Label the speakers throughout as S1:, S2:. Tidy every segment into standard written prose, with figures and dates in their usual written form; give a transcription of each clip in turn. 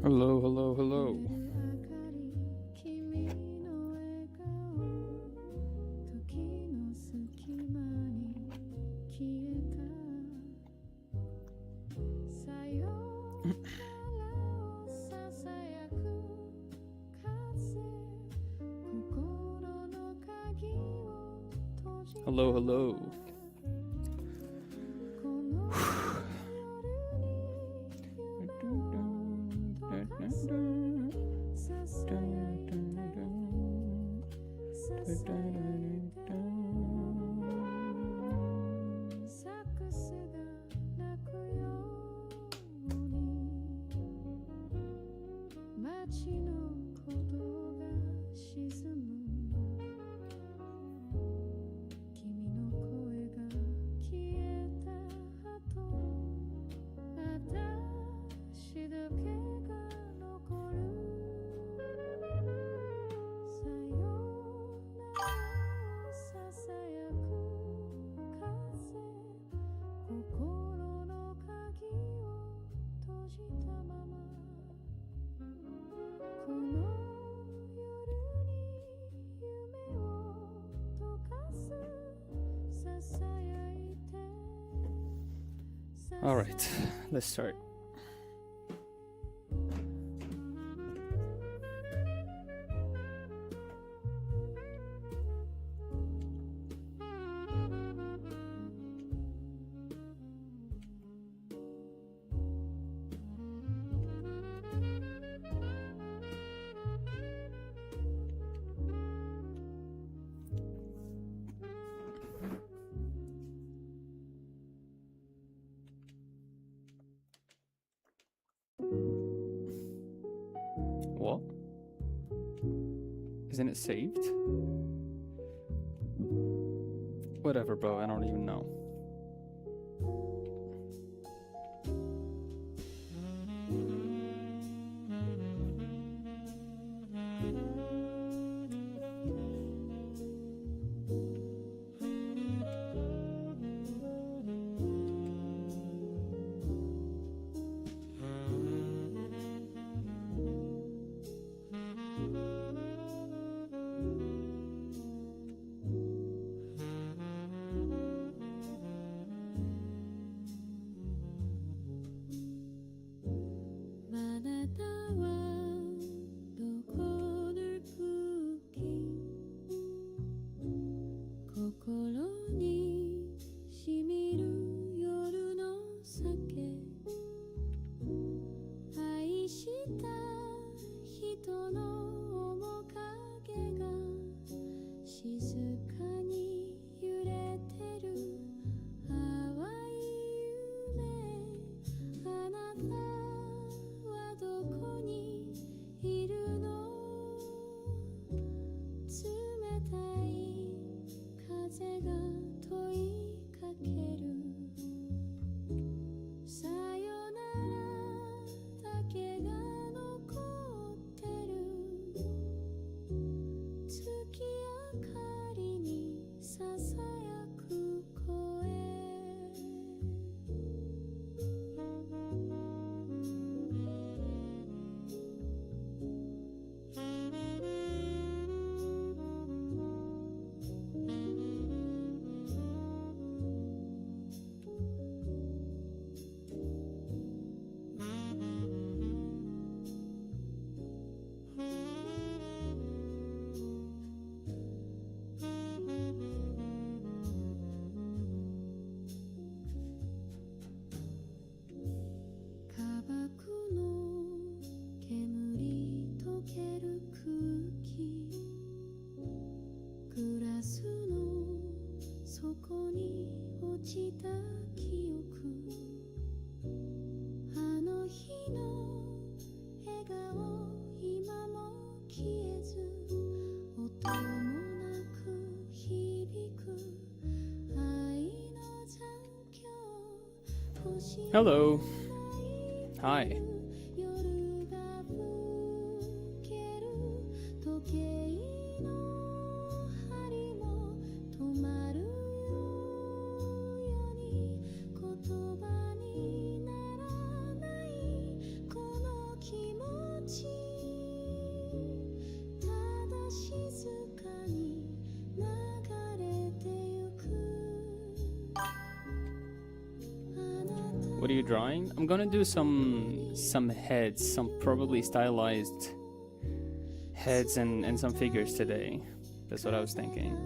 S1: Hello, hello, hello. Hello, hello. All right, let's start. What? Isn't it saved? Whatever, bro. I don't even know. Hello. Hi. What are you drawing? I'm gonna do some heads, some probably stylized heads and some figures today. That's what I was thinking.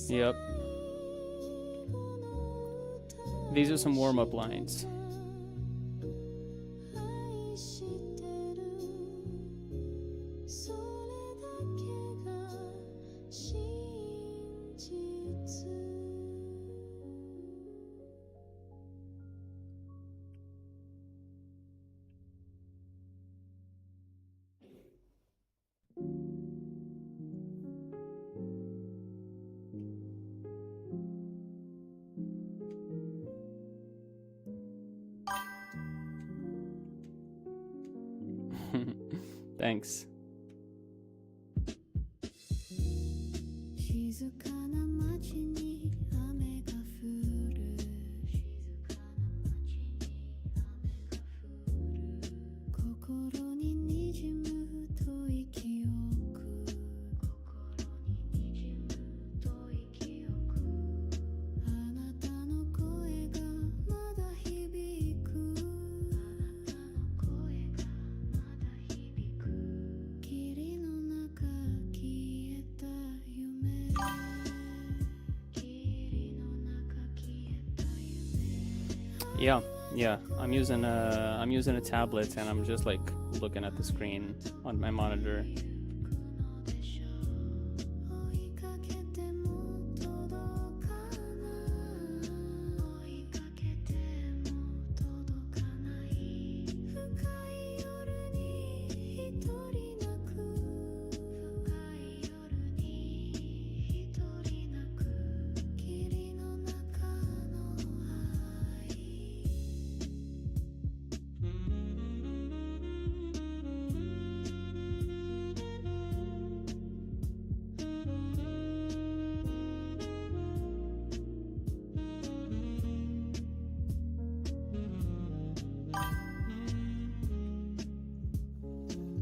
S1: Yep. These are some warm-up lines. Thanks. Yeah. I'm using a tablet and I'm just like looking at the screen on my monitor.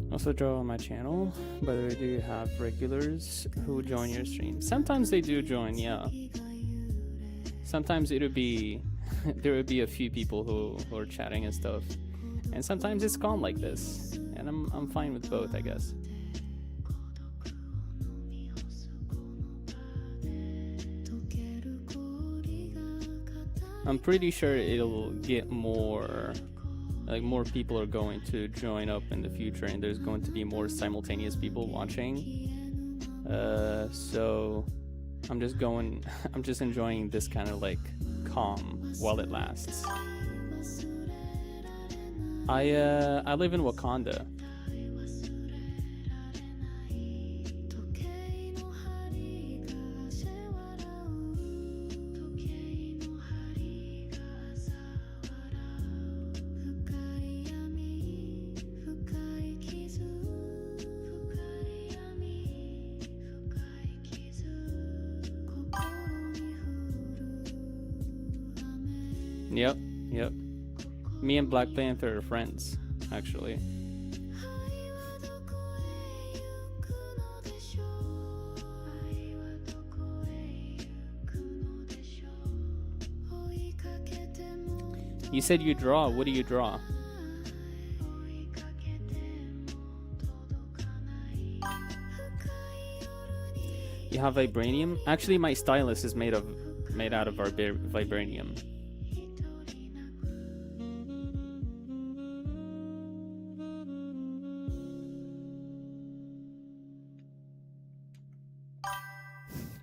S1: Also draw on my channel. By the way, do you have regulars who join your stream? Sometimes they do join, yeah. Sometimes it'll be there will be a few people who are chatting and stuff. And sometimes it's calm like this. And I'm fine with both, I guess. I'm pretty sure it'll get more, like more people are going to join up in the future and there's going to be more simultaneous people watching. So I'm just enjoying this kind of like calm while it lasts. I live in Wakanda. Yep. Me and Black Panther are friends, actually. You said you draw. What do you draw? You have vibranium? Actually, my stylus is made out of vibranium.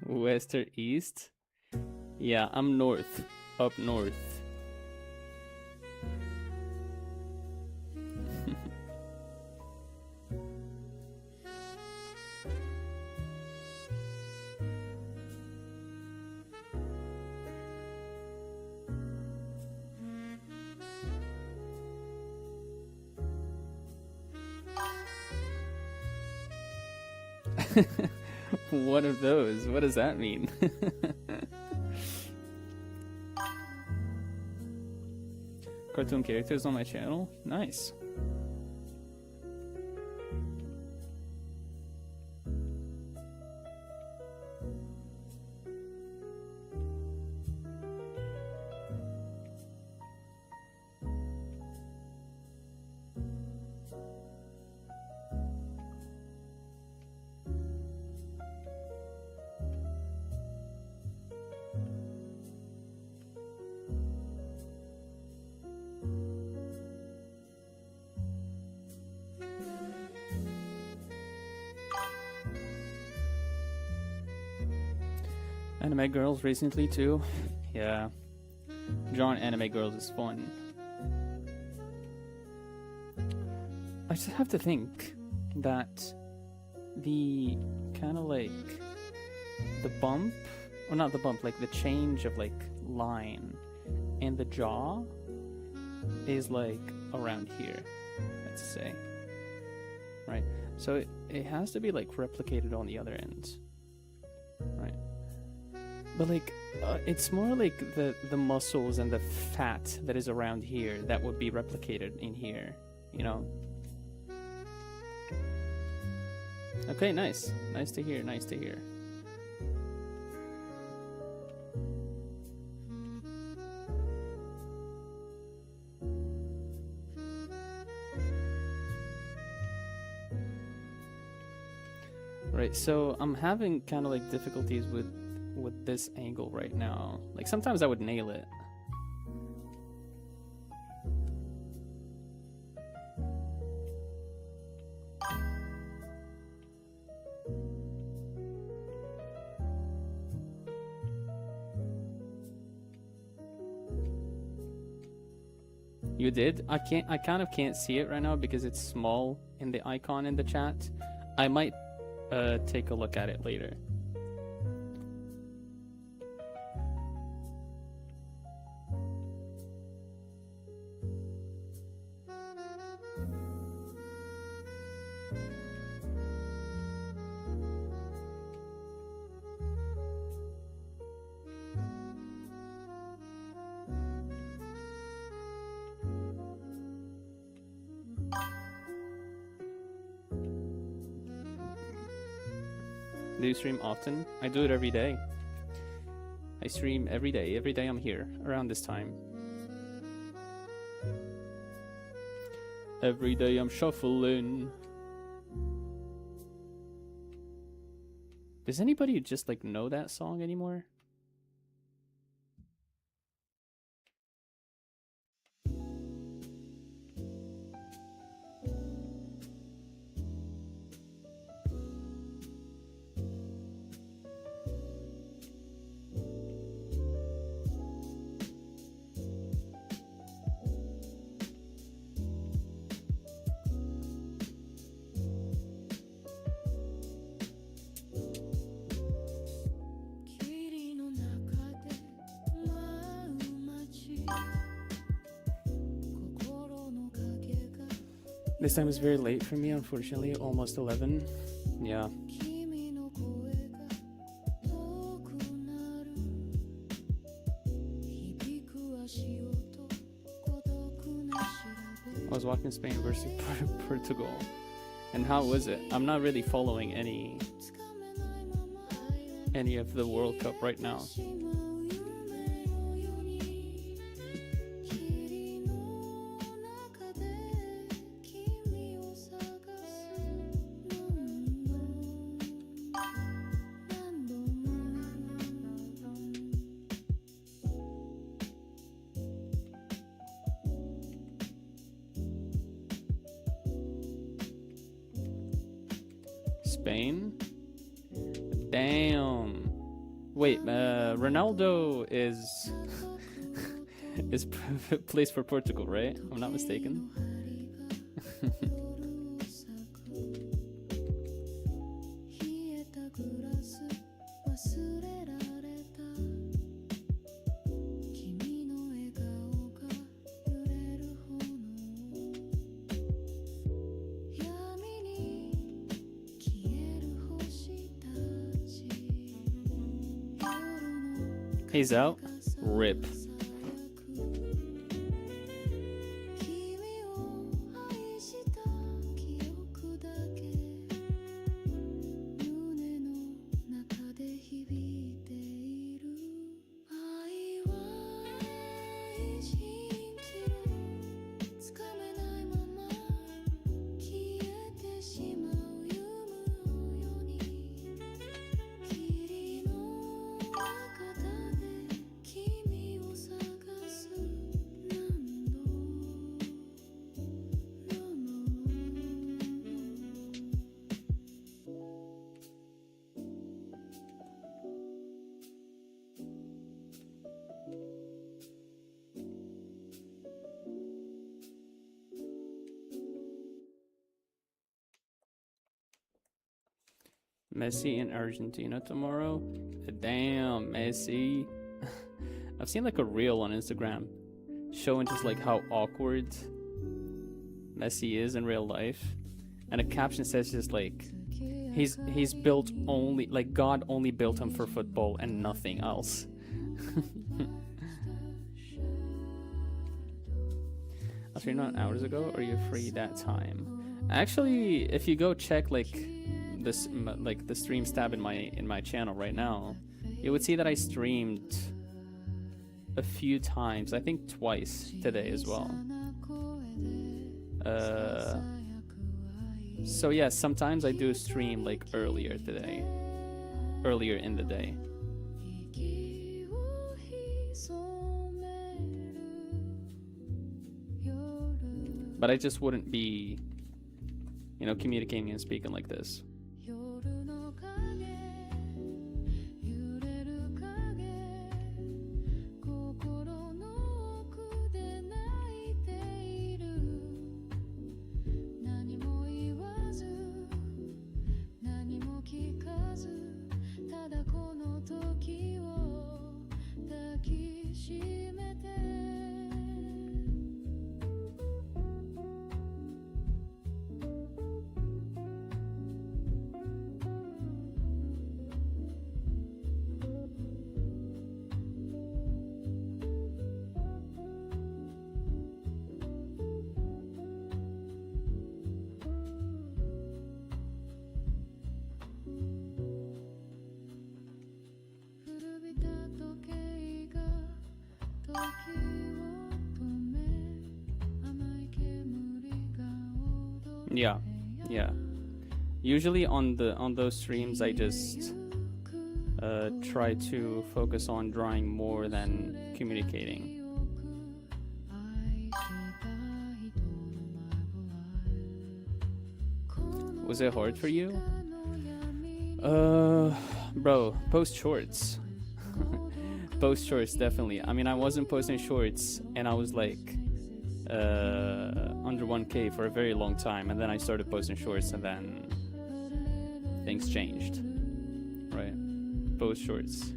S1: West or east? Yeah, I'm north. Up north. One of those. What does that mean? Cartoon characters on my channel? Nice. Anime girls recently too. Yeah. Drawing anime girls is fun. I just have to think that the kind of like the bump, or not the bump, like the change of like line and the jaw is like around here, let's say. Right? So it has to be like replicated on the other end. Right? But like, it's more like the muscles and the fat that is around here that would be replicated in here, you know? Okay, nice. Nice to hear, nice to hear. Right, so I'm having kind of like difficulties with this angle right now. Like sometimes I would nail it. You did? I kind of can't see it right now because it's small in the icon in the chat. I might take a look at it later. Do you stream often? I do it every day. I stream every day. Every day I'm here around this time. Every day I'm shuffling. Does anybody just like know that song anymore? This time is very late for me, unfortunately, almost 11. Yeah. I was watching Spain versus Portugal. And how was it? I'm not really following any of the World Cup right now. Spain? Damn. Wait, Ronaldo is plays for Portugal, right? I'm not mistaken. He's out. Rip. Messi in Argentina tomorrow. Damn, Messi. I've seen like a reel on Instagram showing just like how awkward Messi is in real life, and a caption says just like he's built only like God only built him for football and nothing else. After not hours ago, or are you free that time? Actually, if you go check like this, like the stream tab in my channel right now, you would see that I streamed a few times. I think twice today as well. So yeah, sometimes I do stream like earlier in the day. But I just wouldn't be, you know, communicating and speaking like this. Yeah. Usually on those streams, I just try to focus on drawing more than communicating. Was it hard for you? Bro, post shorts. Post shorts, definitely. I mean, I wasn't posting shorts, and I was like under 1K for a very long time, and then I started posting shorts, and then things changed. Right? Post shorts.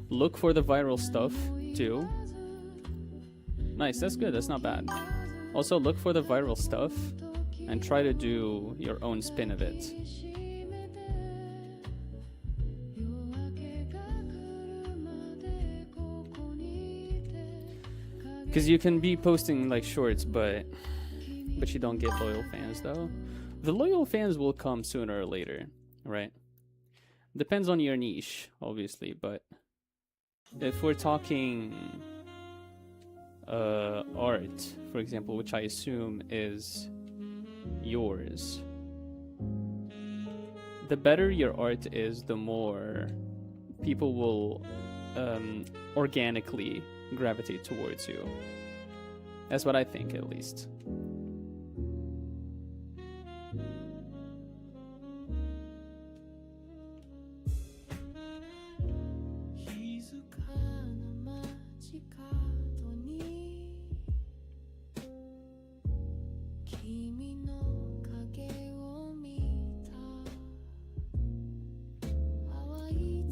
S1: Look for the viral stuff too. Nice, that's good, that's not bad. Also, look for the viral stuff and try to do your own spin of it. Because you can be posting like shorts, but you don't get loyal fans though. The loyal fans will come sooner or later, right? Depends on your niche, obviously, but if we're talking art, for example, which I assume is yours, the better your art is, the more people will organically gravitate towards you. That's what I think, at least.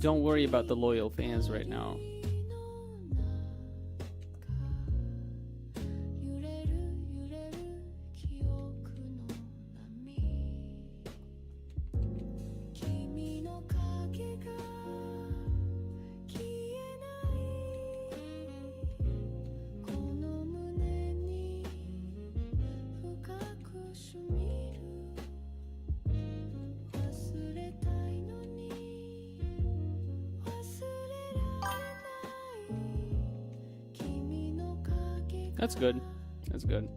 S1: Don't worry about the loyal fans right now. That's good. That's good.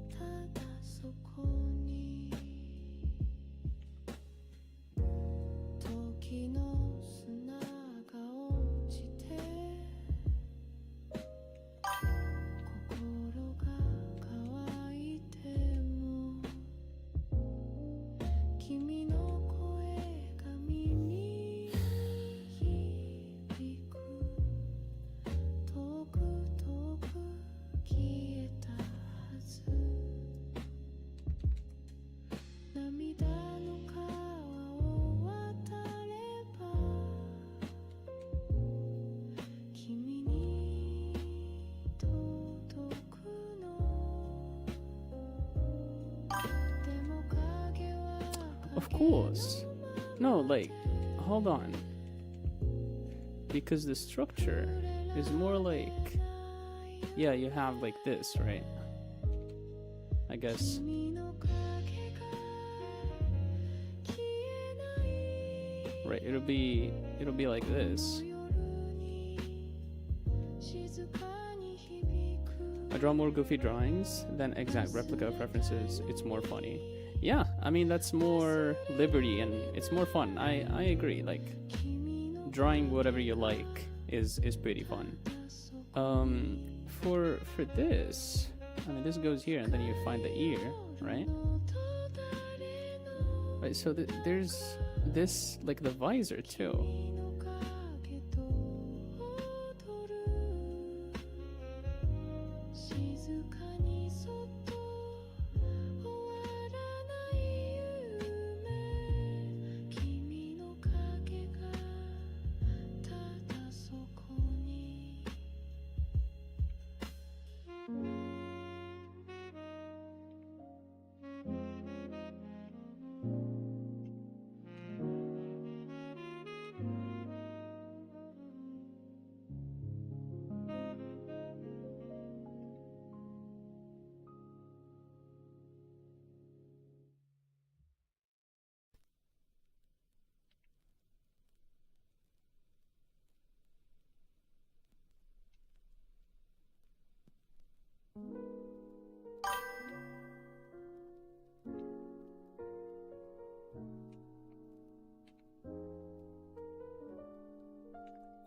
S1: Of course. No, like, hold on. Because the structure is more like, yeah, you have like this, right? I guess. Right, it'll be like this. I draw more goofy drawings than exact replica of references. It's more funny. Yeah, I mean, that's more liberty and it's more fun. I agree. Like, drawing whatever you like is pretty fun. For this, I mean, this goes here and then you find the ear, right? Right, so there's this, like the visor too.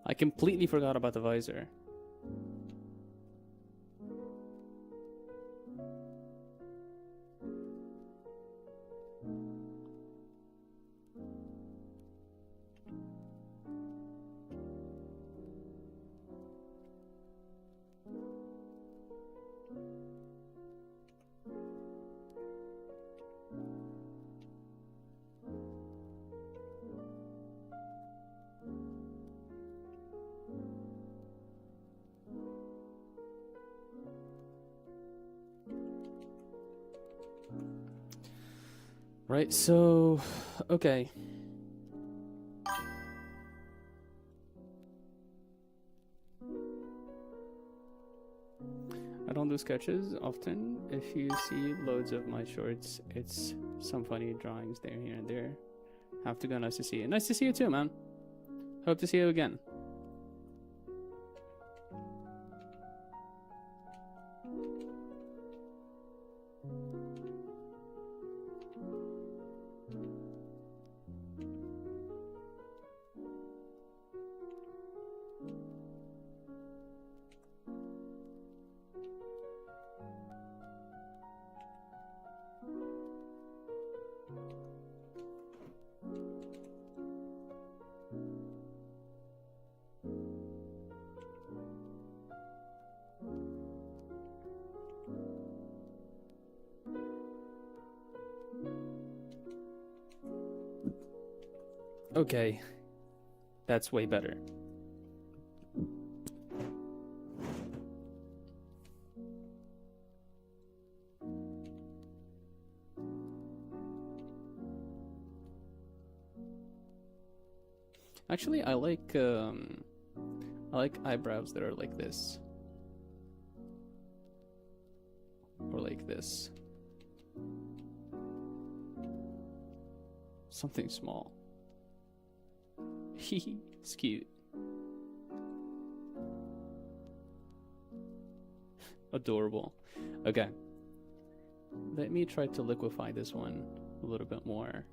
S1: I completely forgot about the visor. Right, so, okay. I don't do sketches often. If you see loads of my shorts, it's some funny drawings there, here, and there. Have to go. Nice to see you. Nice to see you too, man. Hope to see you again. Okay, that's way better. Actually, I like eyebrows that are like this. Or like this. Something small. Hehe, it's cute. Adorable. Okay. Let me try to liquefy this one a little bit more.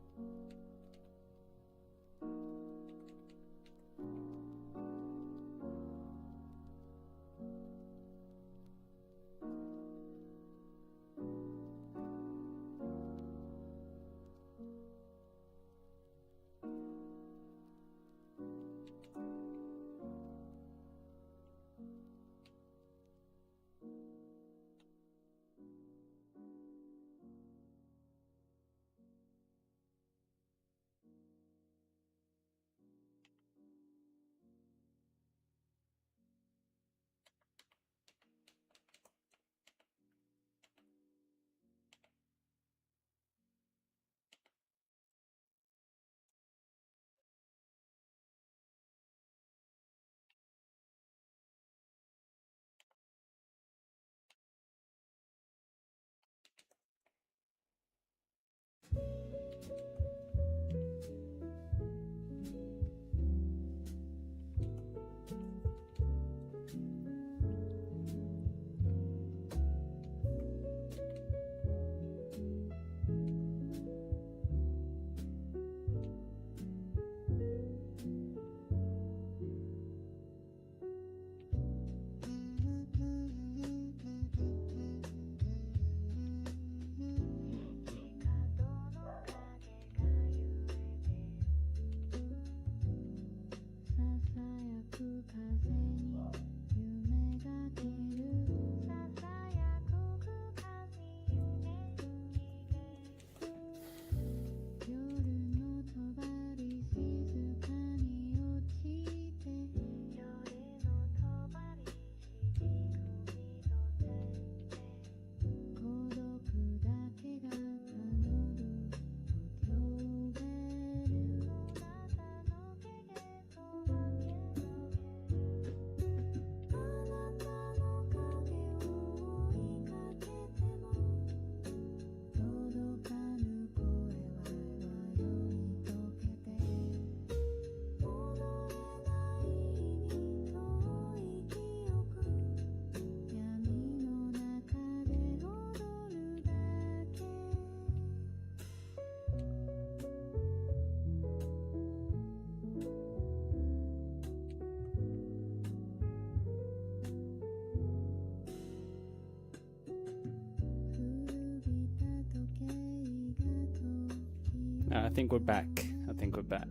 S1: I think we're back. I think we're back.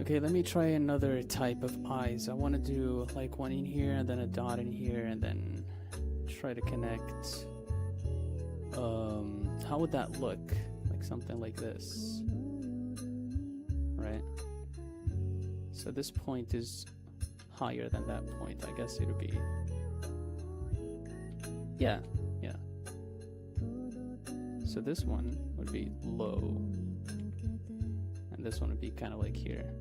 S1: Okay, let me try another type of eyes. I want to do like one in here and then a dot in here and then try to connect. How would that look? Like something like this, right? So this point is higher than that point. I guess it would be, yeah. So this one would be low, and this one would be kind of like here.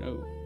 S1: Oh.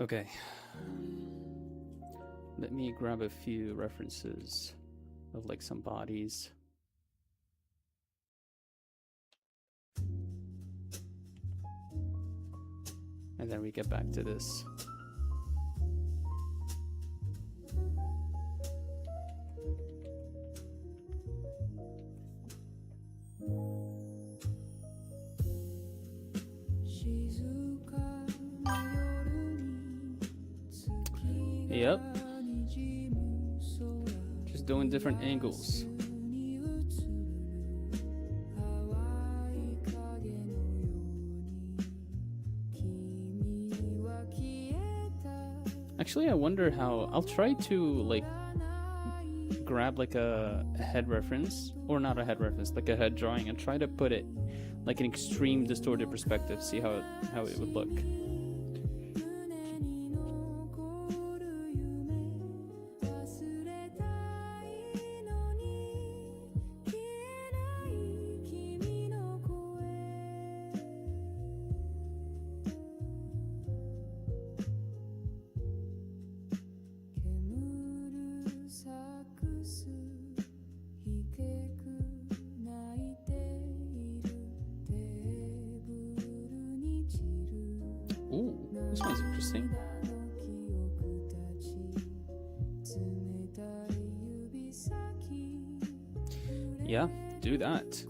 S1: Okay. Let me grab a few references of like some bodies. and then we get back to this. Yep. Just doing different angles. Actually, I wonder how... I'll try to, like, grab, like, a head reference. Or not a head reference, like a head drawing, and try to put it, like, an extreme distorted perspective. See how it would look. Ooh, this one's interesting. Yeah, do that.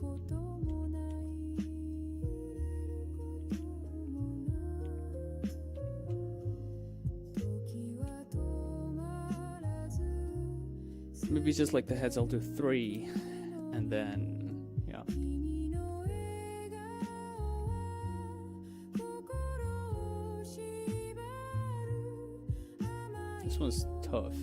S1: Maybe just like the heads, I'll do 3, and then, yeah. This one's tough.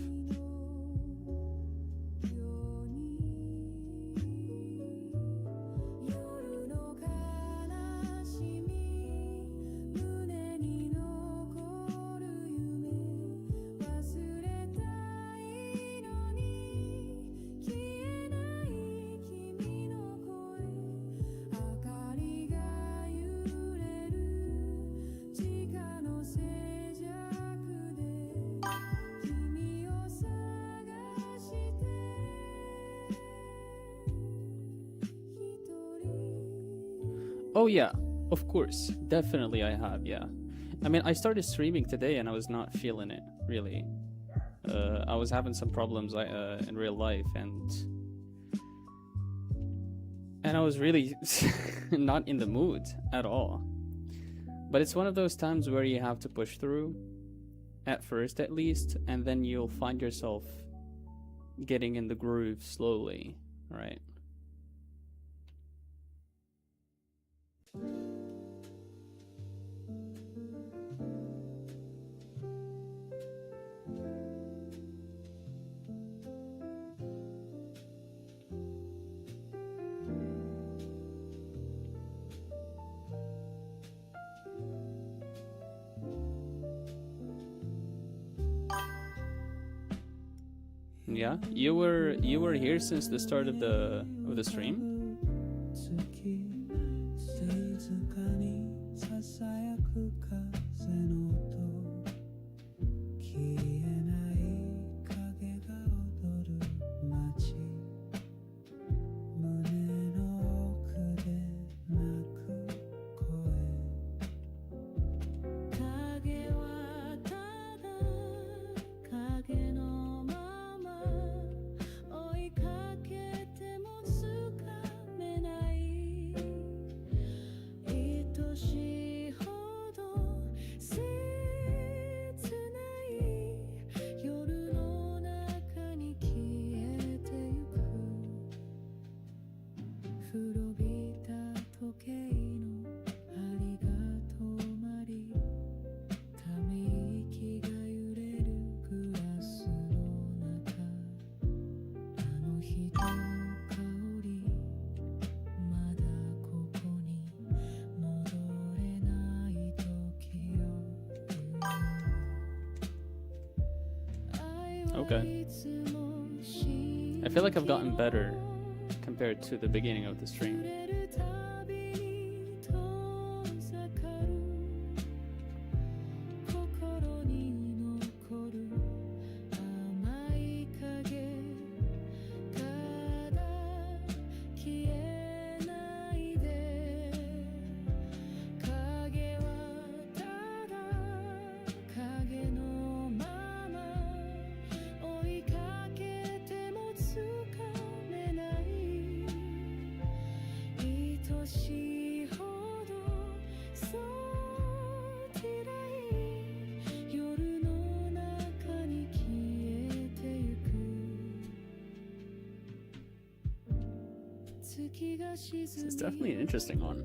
S1: Oh yeah, of course, definitely I have, yeah. I mean, I started streaming today and I was not feeling it, really. I was having some problems in real life, and I was really not in the mood at all. But it's one of those times where you have to push through, at first at least, and then you'll find yourself getting in the groove slowly, right? Yeah, you were here since the start of the stream. Okay. I feel like I've gotten better compared to the beginning of the stream. This is definitely an interesting one.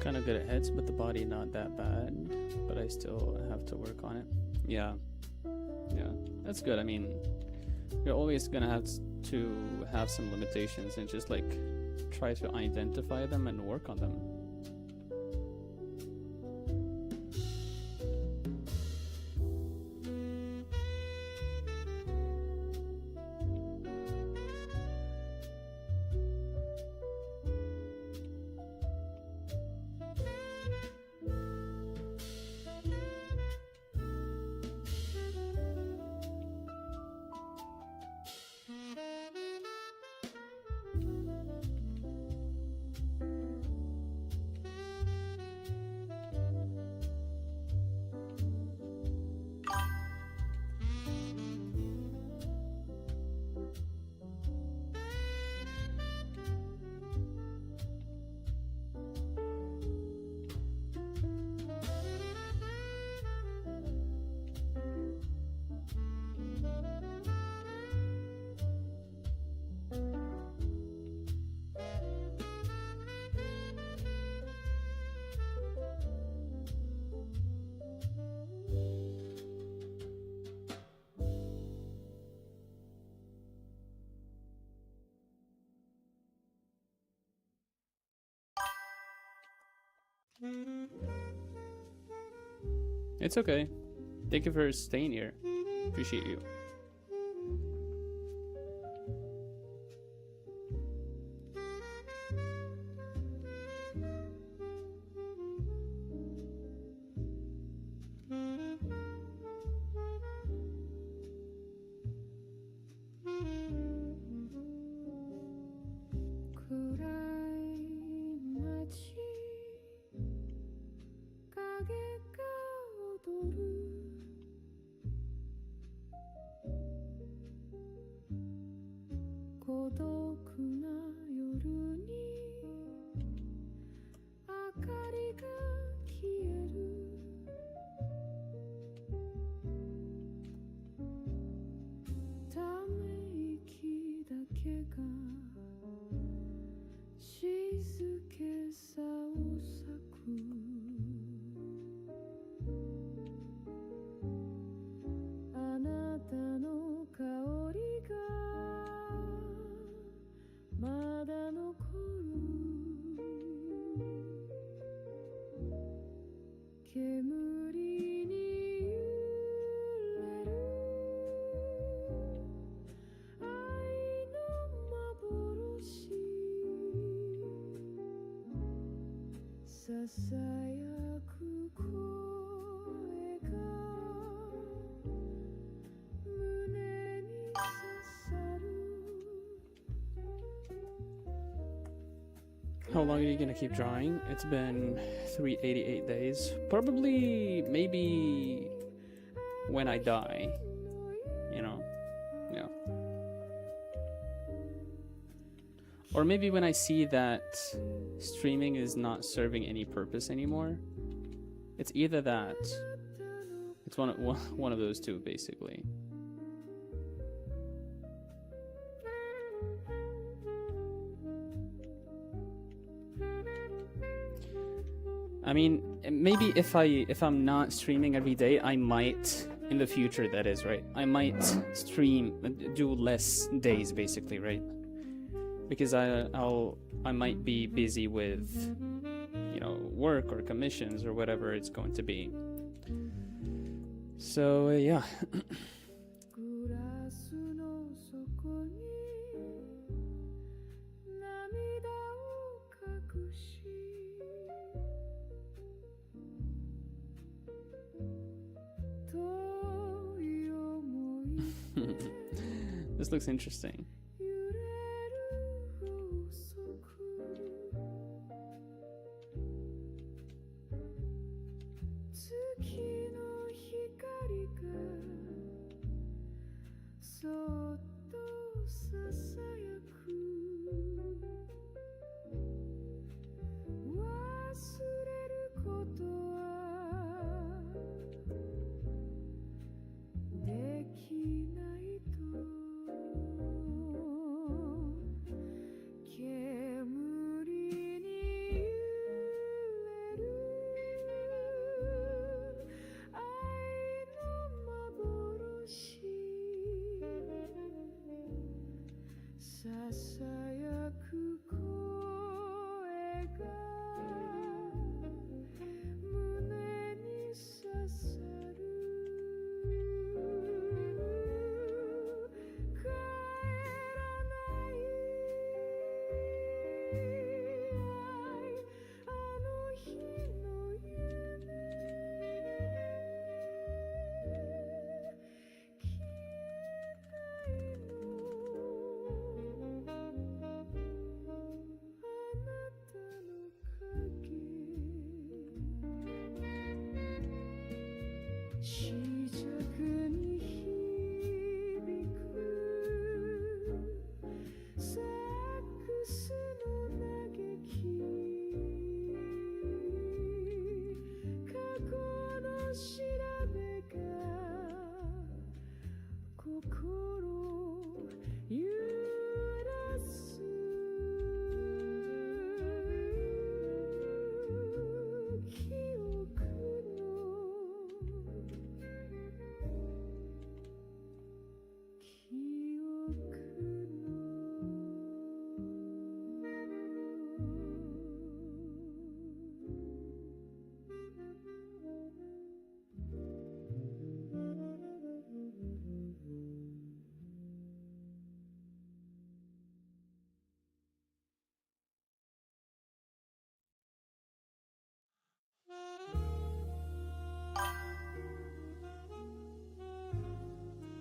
S1: Kind of good at heads, but the body not that bad. But I still have to work on it. Yeah. Yeah, that's good. I mean, you're always gonna have to have some limitations and just like try to identify them and work on them. It's okay. Thank you for staying here. Appreciate you. How long are you gonna keep drawing? It's been 388 days. Probably, maybe when I die, you know? Yeah. Or maybe when I see that streaming is not serving any purpose anymore. It's either that. It's one of those two, basically. I mean, maybe if I'm not streaming every day, I might in the future. That is right. I might do less days, basically, right? Because I might be busy with, you know, work or commissions or whatever it's going to be. So yeah. This looks interesting.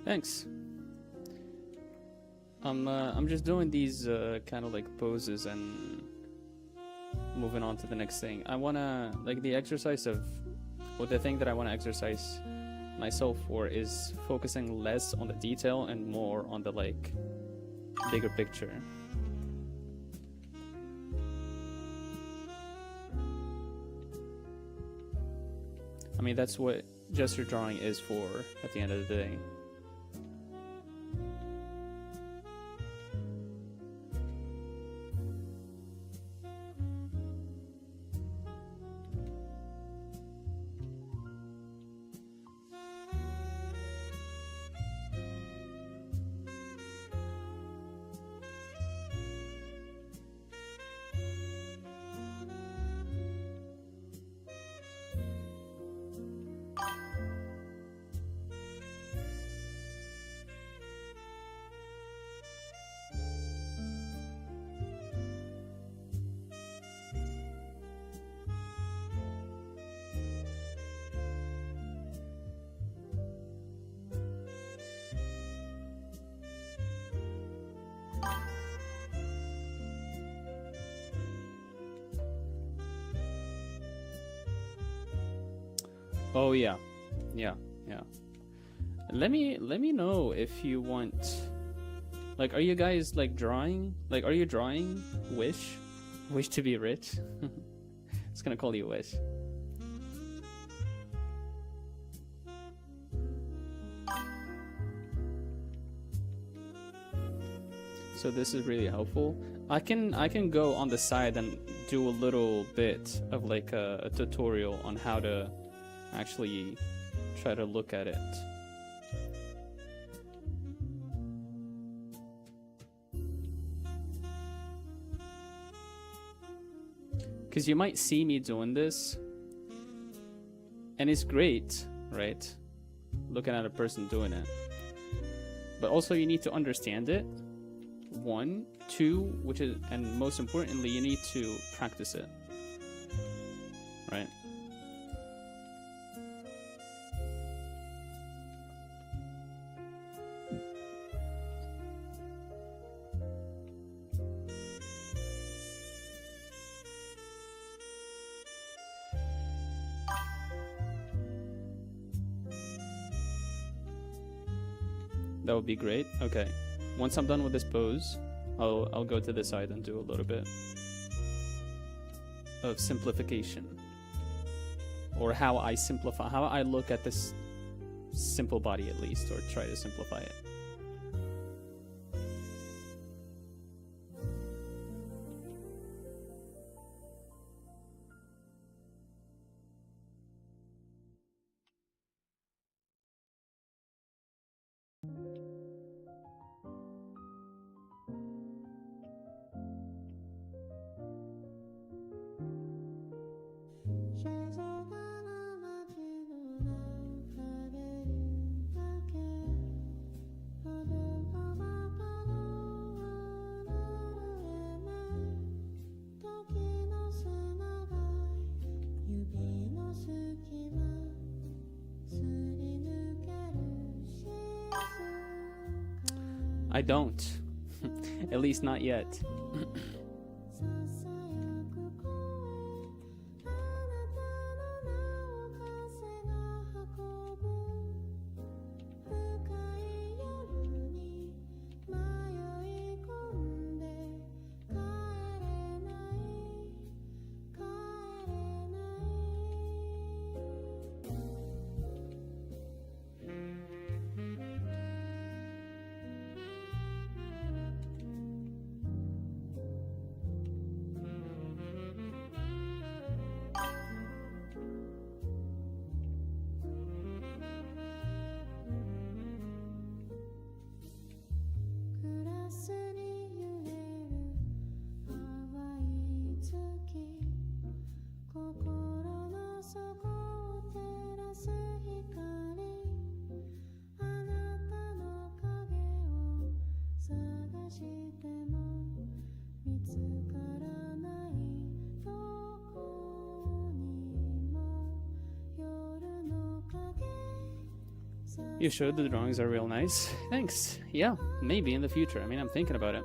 S1: Thanks. I'm just doing these kind of like poses and moving on to the next thing. I wanna like the exercise of, or the thing that I want to exercise myself for is focusing less on the detail and more on the like bigger picture. I mean, that's what gesture drawing is for at the end of the day. Oh yeah, yeah, yeah. Let me know if you want. Like, are you guys like drawing? Like, are you drawing Wish? Wish to be rich? It's gonna call you Wish. So this is really helpful. I can go on the side and do a little bit of like a tutorial on how to actually try to look at it. Because you might see me doing this, and it's great, right? Looking at a person doing it. But also you need to understand it. 1, 2, which is, and most importantly, you need to practice it, right? That would be great. Okay. Once I'm done with this pose, I'll go to the side and do a little bit of simplification, or how I simplify, how I look at this simple body at least, or try to simplify it. I don't. At least not yet. You showed the drawings are real nice. Thanks. Yeah, maybe in the future. I mean, I'm thinking about it.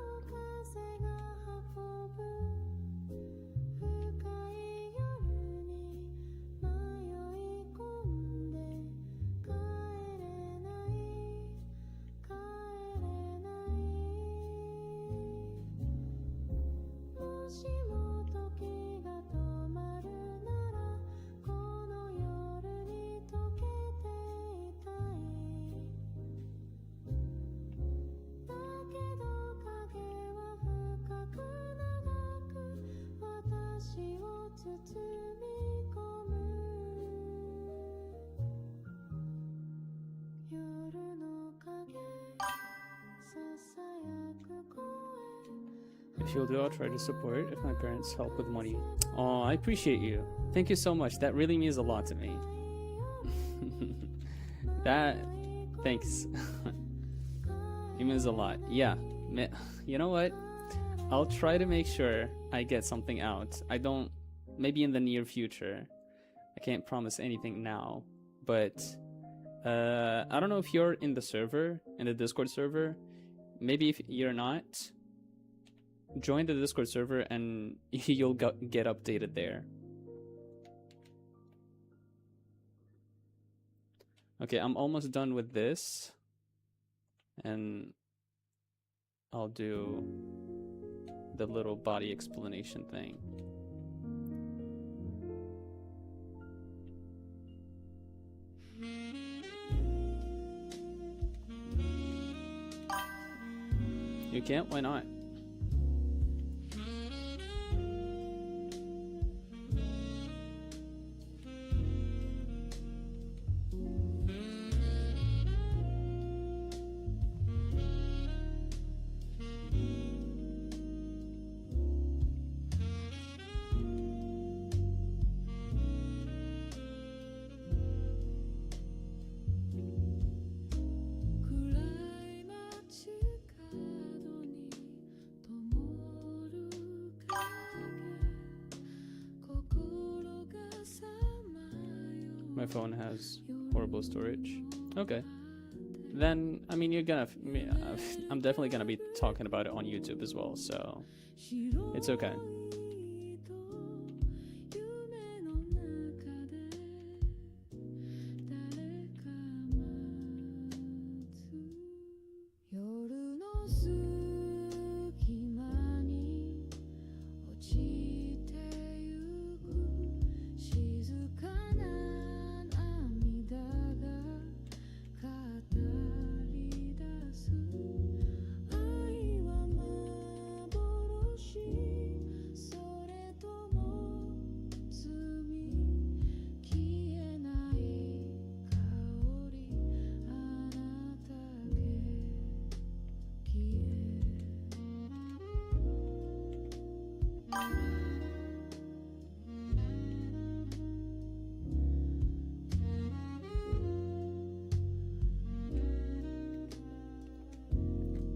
S1: If you'll do, I'll try to support if my parents help with money. Oh, I appreciate you. Thank you so much. That really means a lot to me. Thanks. It means a lot. Yeah. You know what? I'll try to make sure I get something out. Maybe in the near future. I can't promise anything now, but I don't know if you're in the server, in the Discord server. Maybe if you're not, join the Discord server and you'll get updated there. Okay, I'm almost done with this. And I'll do the little body explanation thing. You can't? Why not? My phone has horrible storage. Okay. Then, I mean, you're gonna... I'm definitely gonna be talking about it on YouTube as well, so... It's okay.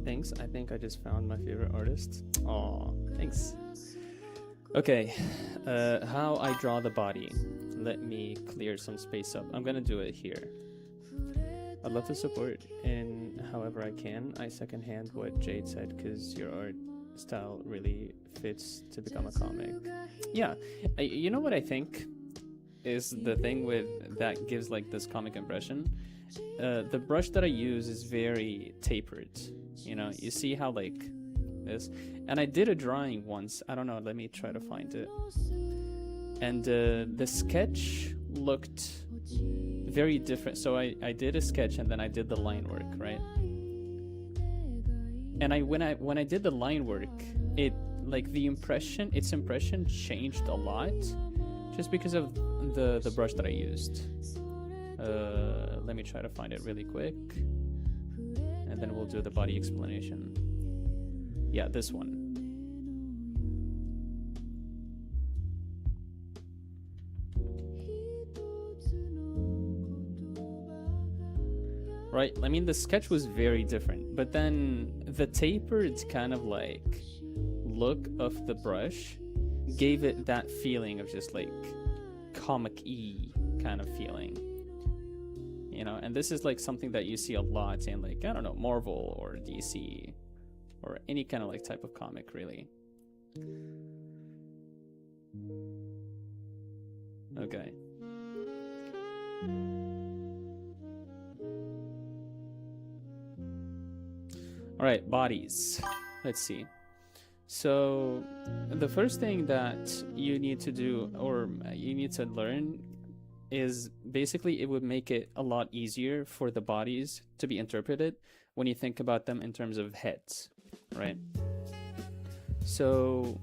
S1: Thanks. I think I just found my favorite artist. Aw, thanks. Okay, how I draw the body. Let me clear some space up. I'm gonna do it here. I'd love to support in however I can. I secondhand what Jade said because your art style really fits to become a comic. Yeah, you know what I think is the thing with that gives like this comic impression? The brush that I use is very tapered. You know, you see how like this, and I did a drawing once. I don't know, let me try to find it. And the sketch looked very different. So I did a sketch and then I did the line work, right? And when I did the line work, it like its impression changed a lot just because of the brush that I used. Let me try to find it really quick, and then we'll do the body explanation. Yeah, this one. Right, I mean the sketch was very different, but then the tapered kind of like look of the brush gave it that feeling of just like comic-y kind of feeling. You know, and this is like something that you see a lot in like, I don't know, Marvel or DC or any kind of like type of comic, really. Okay. All right, bodies. Let's see. So the first thing that you need to do, or you need to learn, is basically it would make it a lot easier for the bodies to be interpreted when you think about them in terms of heads, right? So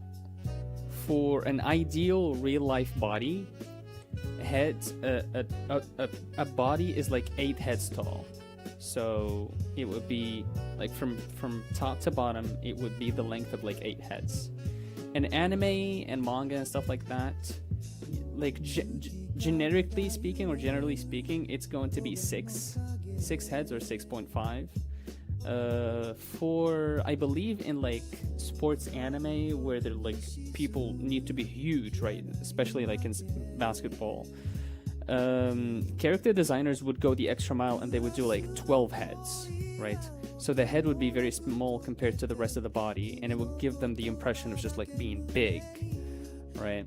S1: for an ideal real life body, a body is like 8 heads tall. So it would be like from top to bottom, it would be the length of like 8 heads. In anime and manga and stuff like that, like generically speaking, or generally speaking, it's going to be 6 heads or 6.5. For I believe in like sports anime where they're like people need to be huge, right? Especially like in basketball. Character designers would go the extra mile and they would do like 12 heads, right? So the head would be very small compared to the rest of the body, and it would give them the impression of just like being big, right?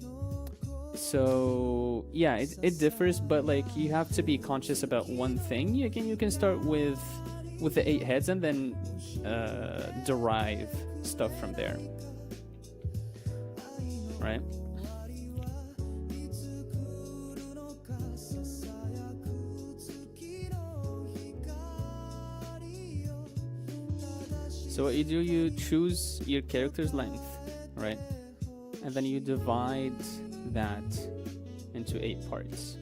S1: So yeah, it differs, but like you have to be conscious about one thing. You can start with the 8 heads and then derive stuff from there, right? So what you do, you choose your character's length, right? And then you divide that into 8 parts.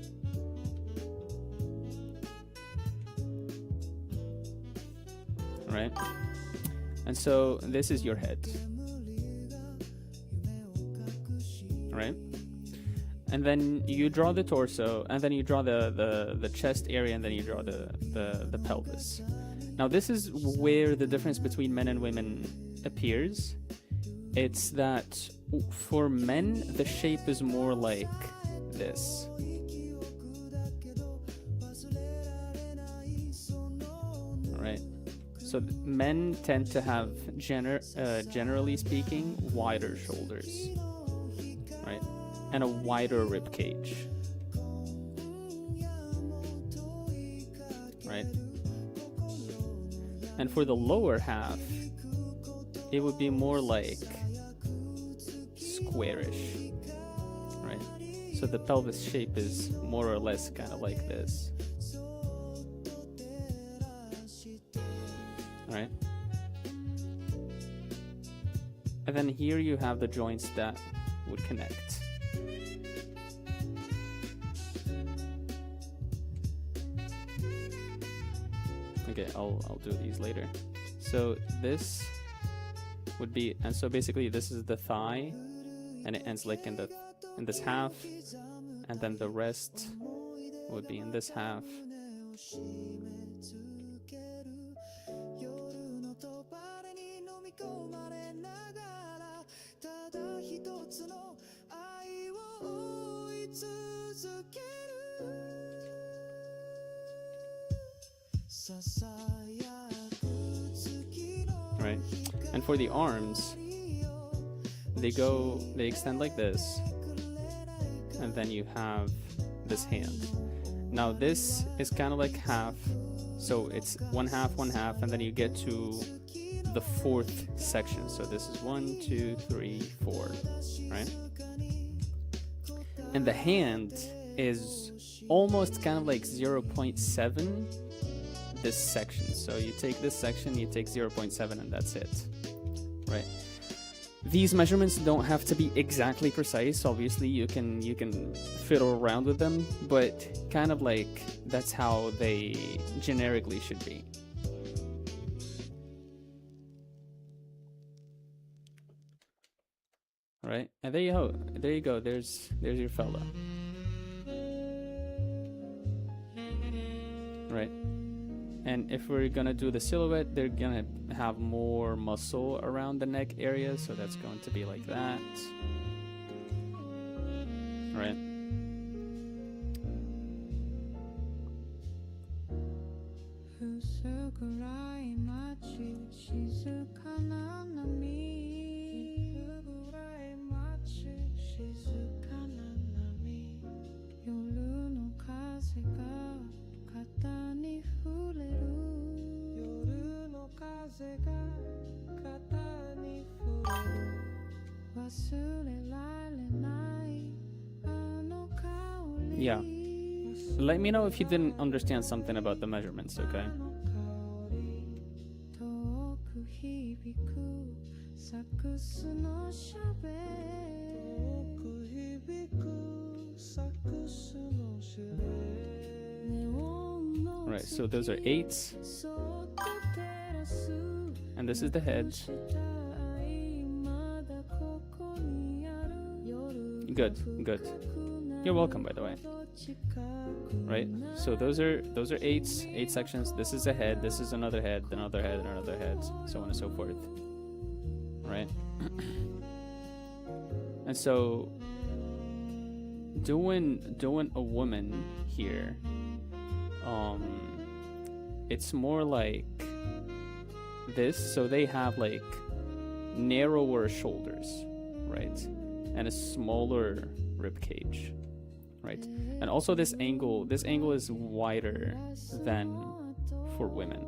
S1: Right? And so this is your head. Right? And then you draw the torso, and then you draw the chest area, and then you draw the pelvis. Now this is where the difference between men and women appears. It's that for men, the shape is more like this. Right? So men tend to have, generally speaking, wider shoulders. Right? And a wider rib cage. Right? And for the lower half, it would be more like squarish, right? So the pelvis shape is more or less kind of like this, right? And then here you have the joints that would connect. Okay, I'll do these later. So this would be, and so basically this is the thigh, and it ends like in this half, and then the rest would be in this half. Right, and for the arms, they extend like this, and then you have this hand. Now this is kind of like half, so it's one half, and then you get to the fourth section. So this is 1, 2, 3, 4, right? And the hand is almost kind of like 0.7 this section. So you take this section, you take 0.7, and that's it, right? These measurements don't have to be exactly precise. Obviously, you can fiddle around with them, but kind of like that's how they generically should be. Right? And there you go. There you go. There's your fella. Right? And if we're gonna do the silhouette, they're gonna have more muscle around the neck area, so that's going to be like that. Right? Yeah. Let me know if you didn't understand something about the measurements, okay? Right, so those are 8s. And this is the head. Good, good. You're welcome, by the way. Right? So those are 8s, 8 sections. This is a head, this is another head, another head, another head, so on and so forth. Right? And so doing a woman here, it's more like this. So they have like narrower shoulders, right? And a smaller rib cage, right? And also this angle is wider than for women,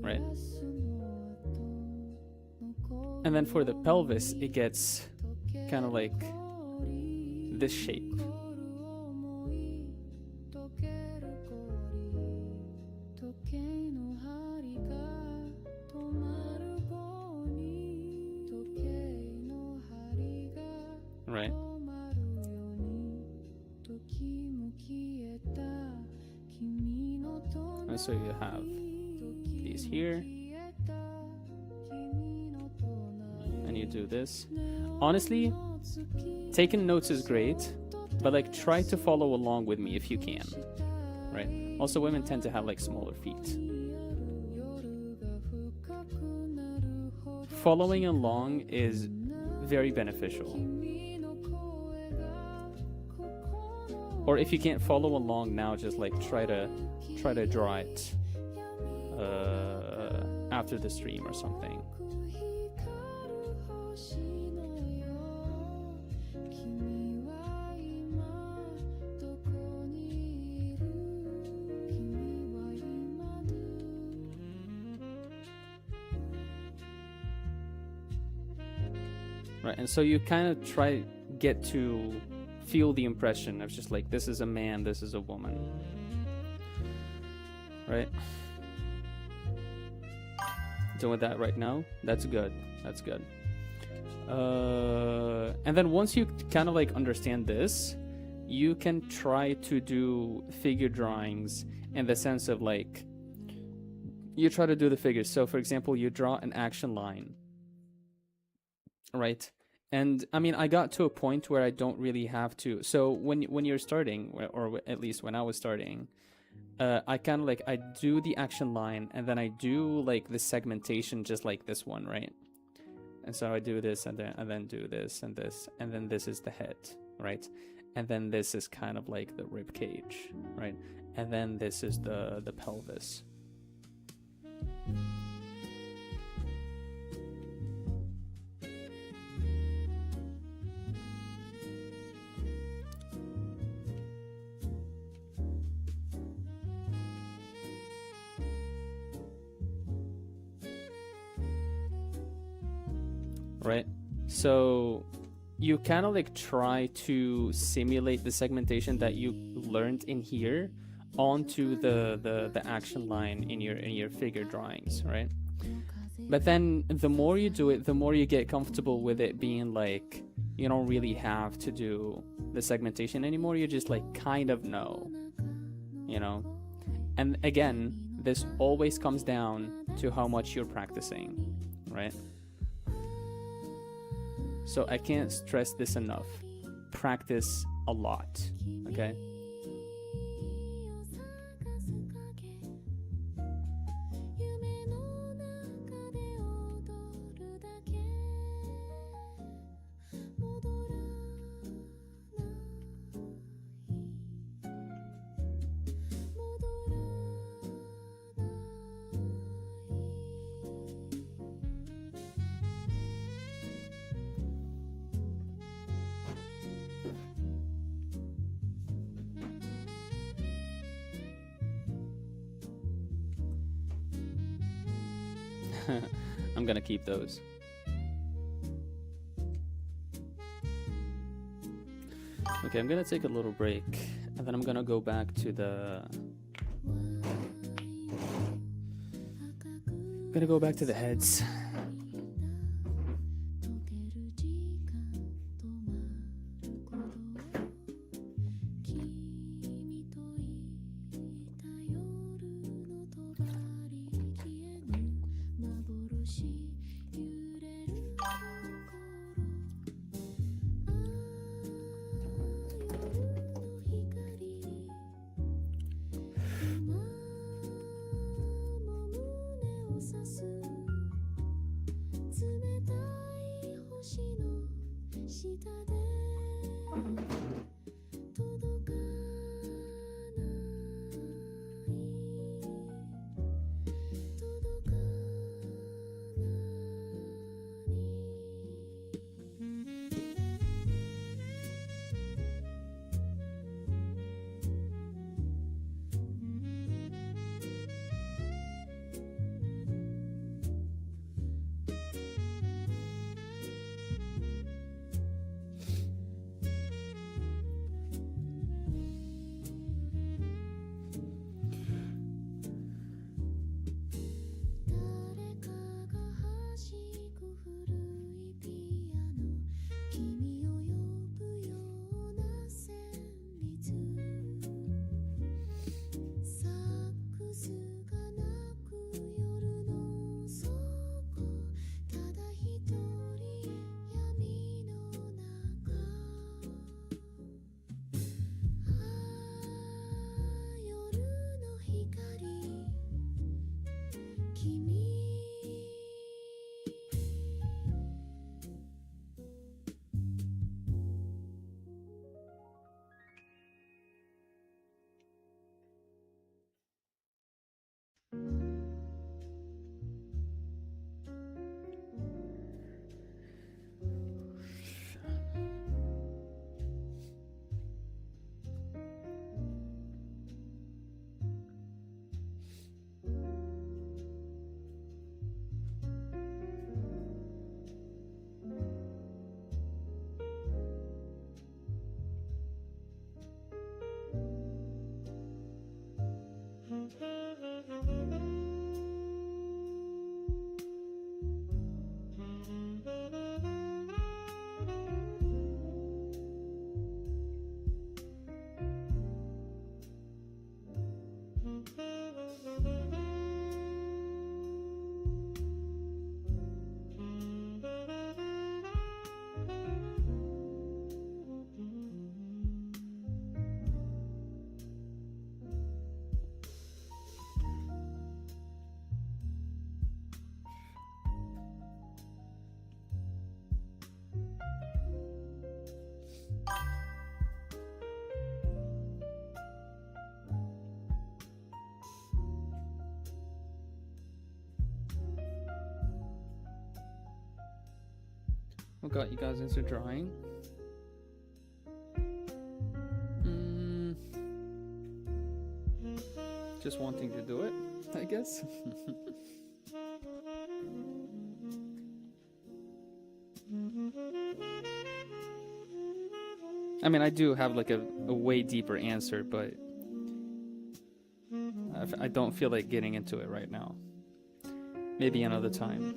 S1: right? And then for the pelvis, it gets kind of like this shape. Right. And so you have these here. And you do this. Honestly, taking notes is great, but like try to follow along with me if you can. Right? Also, women tend to have like smaller feet. Following along is very beneficial. Or if you can't follow along now, just like try to draw it after the stream or something. Right, and so you kind of get to feel the impression of just like, this is a man, this is a woman. Right? Doing that right now. That's good. That's good. And then once you kind of like understand this, you can try to do figure drawings in the sense of like, you try to do the figures. So for example, you draw an action line. Right? And I mean, I got to a point where I don't really have to. So when you're starting, or at least when I was starting, I kind of like, I do the action line and then I do like the segmentation just like this one, right? And so I do this and then do this and this, and then this is the head, right? And then this is kind of like the rib cage, right? And then this is the pelvis. Right? So you kind of like try to simulate the segmentation that you learned in here onto the action line in your figure drawings, right? But then the more you do it, the more you get comfortable with it being like, you don't really have to do the segmentation anymore. You just like kind of know, you know? And again, this always comes down to how much you're practicing, right? So I can't stress this enough. Practice a lot, okay? I'm gonna keep those. Okay, I'm gonna take a little break, and then I'm gonna go back to the heads. What got you guys into drawing? Just wanting to do it, I guess. I mean, I do have like a way deeper answer, but I don't feel like getting into it right now. Maybe another time.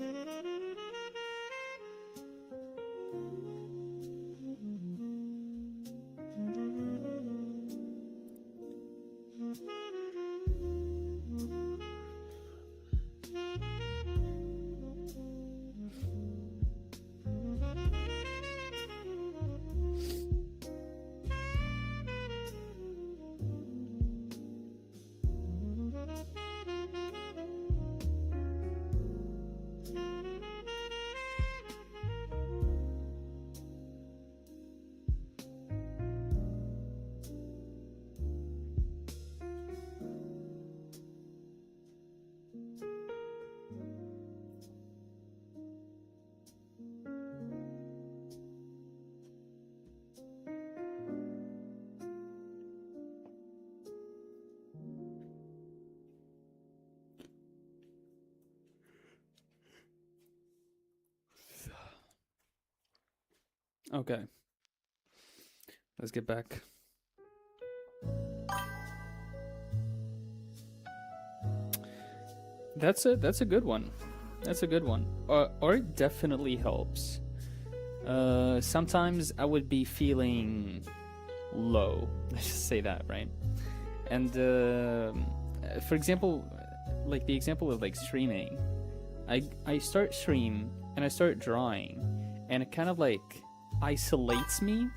S1: Okay. Let's get back. That's a good one. That's a good one. Art definitely helps. Sometimes I would be feeling low. Let's just say that, right? And for example, like the example of like streaming, I start stream and I start drawing, and it kind of like isolates me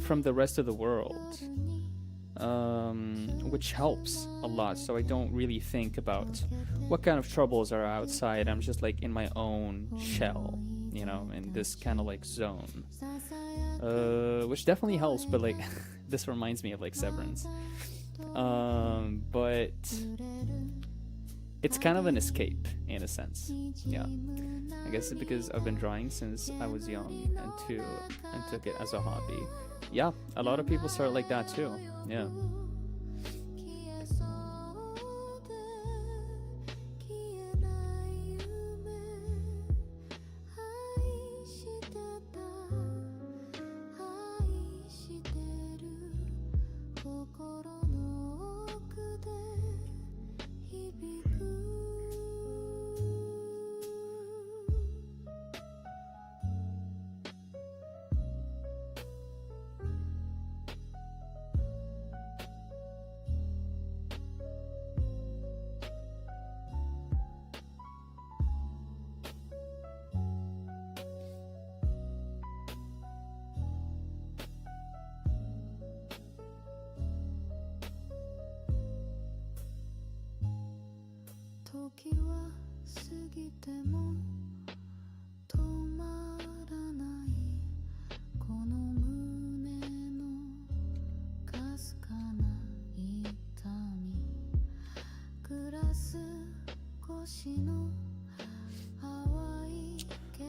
S1: from the rest of the world, which helps a lot. So I don't really think about what kind of troubles are outside. I'm just like in my own shell, you know, in this kind of like zone, which definitely helps. But like this reminds me of like Severance, but it's kind of an escape in a sense. Yeah, I guess it's because I've been drawing since I was young and took it as a hobby. Yeah, a lot of people start like that too. Yeah.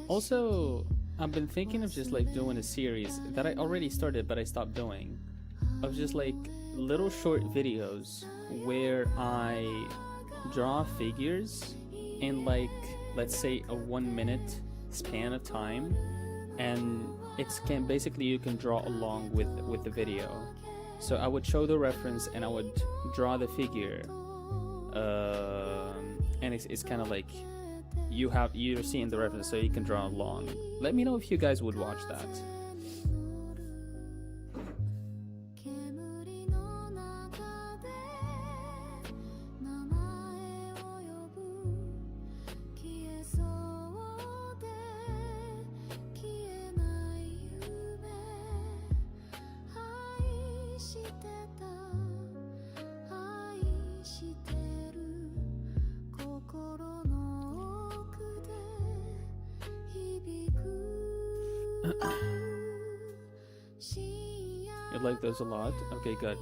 S1: Also, I've been thinking of just like doing a series that I already started but I stopped doing, of just like little short videos where I draw figures in like, let's say, a 1 minute span of time, and it's basically you can draw along with the video. So I would show the reference and I would draw the figure, and it's kind of like you're seeing the reference so you can draw along. Let me know if you guys would watch that. You like those a lot? Okay, good.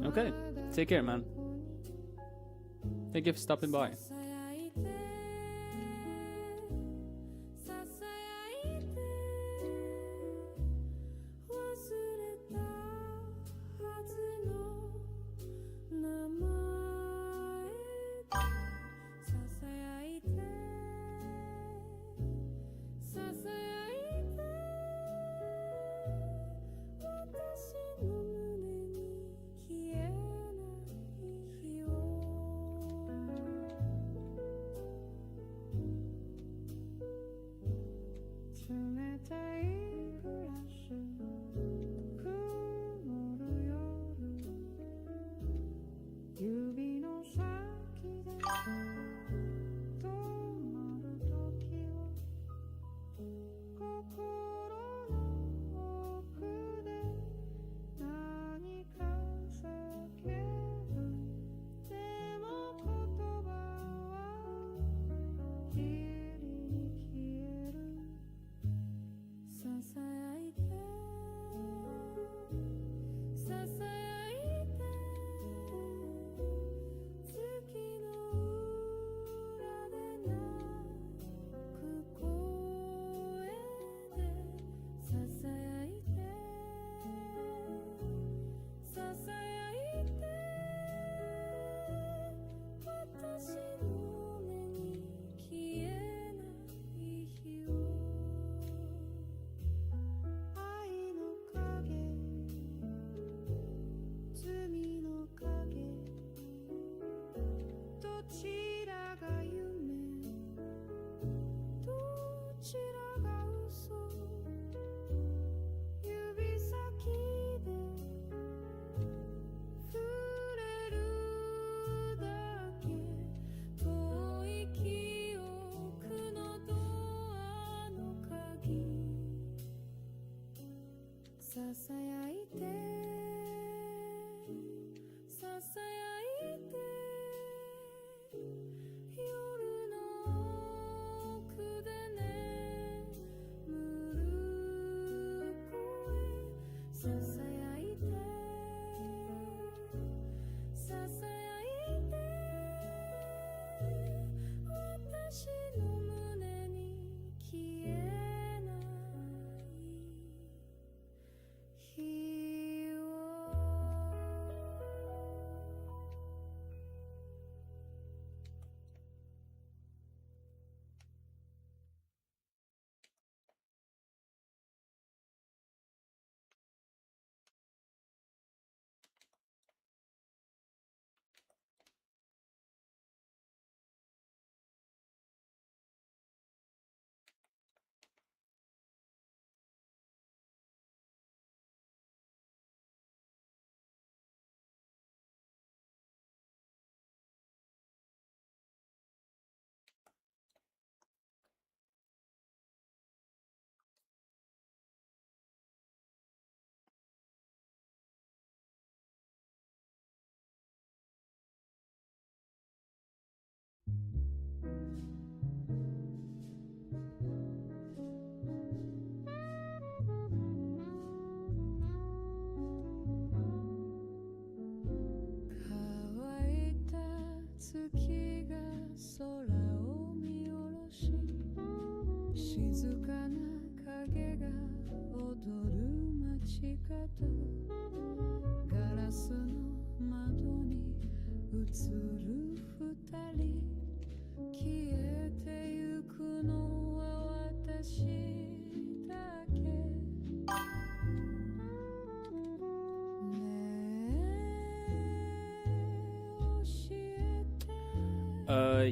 S1: Okay, take care, man. Thank you for stopping by.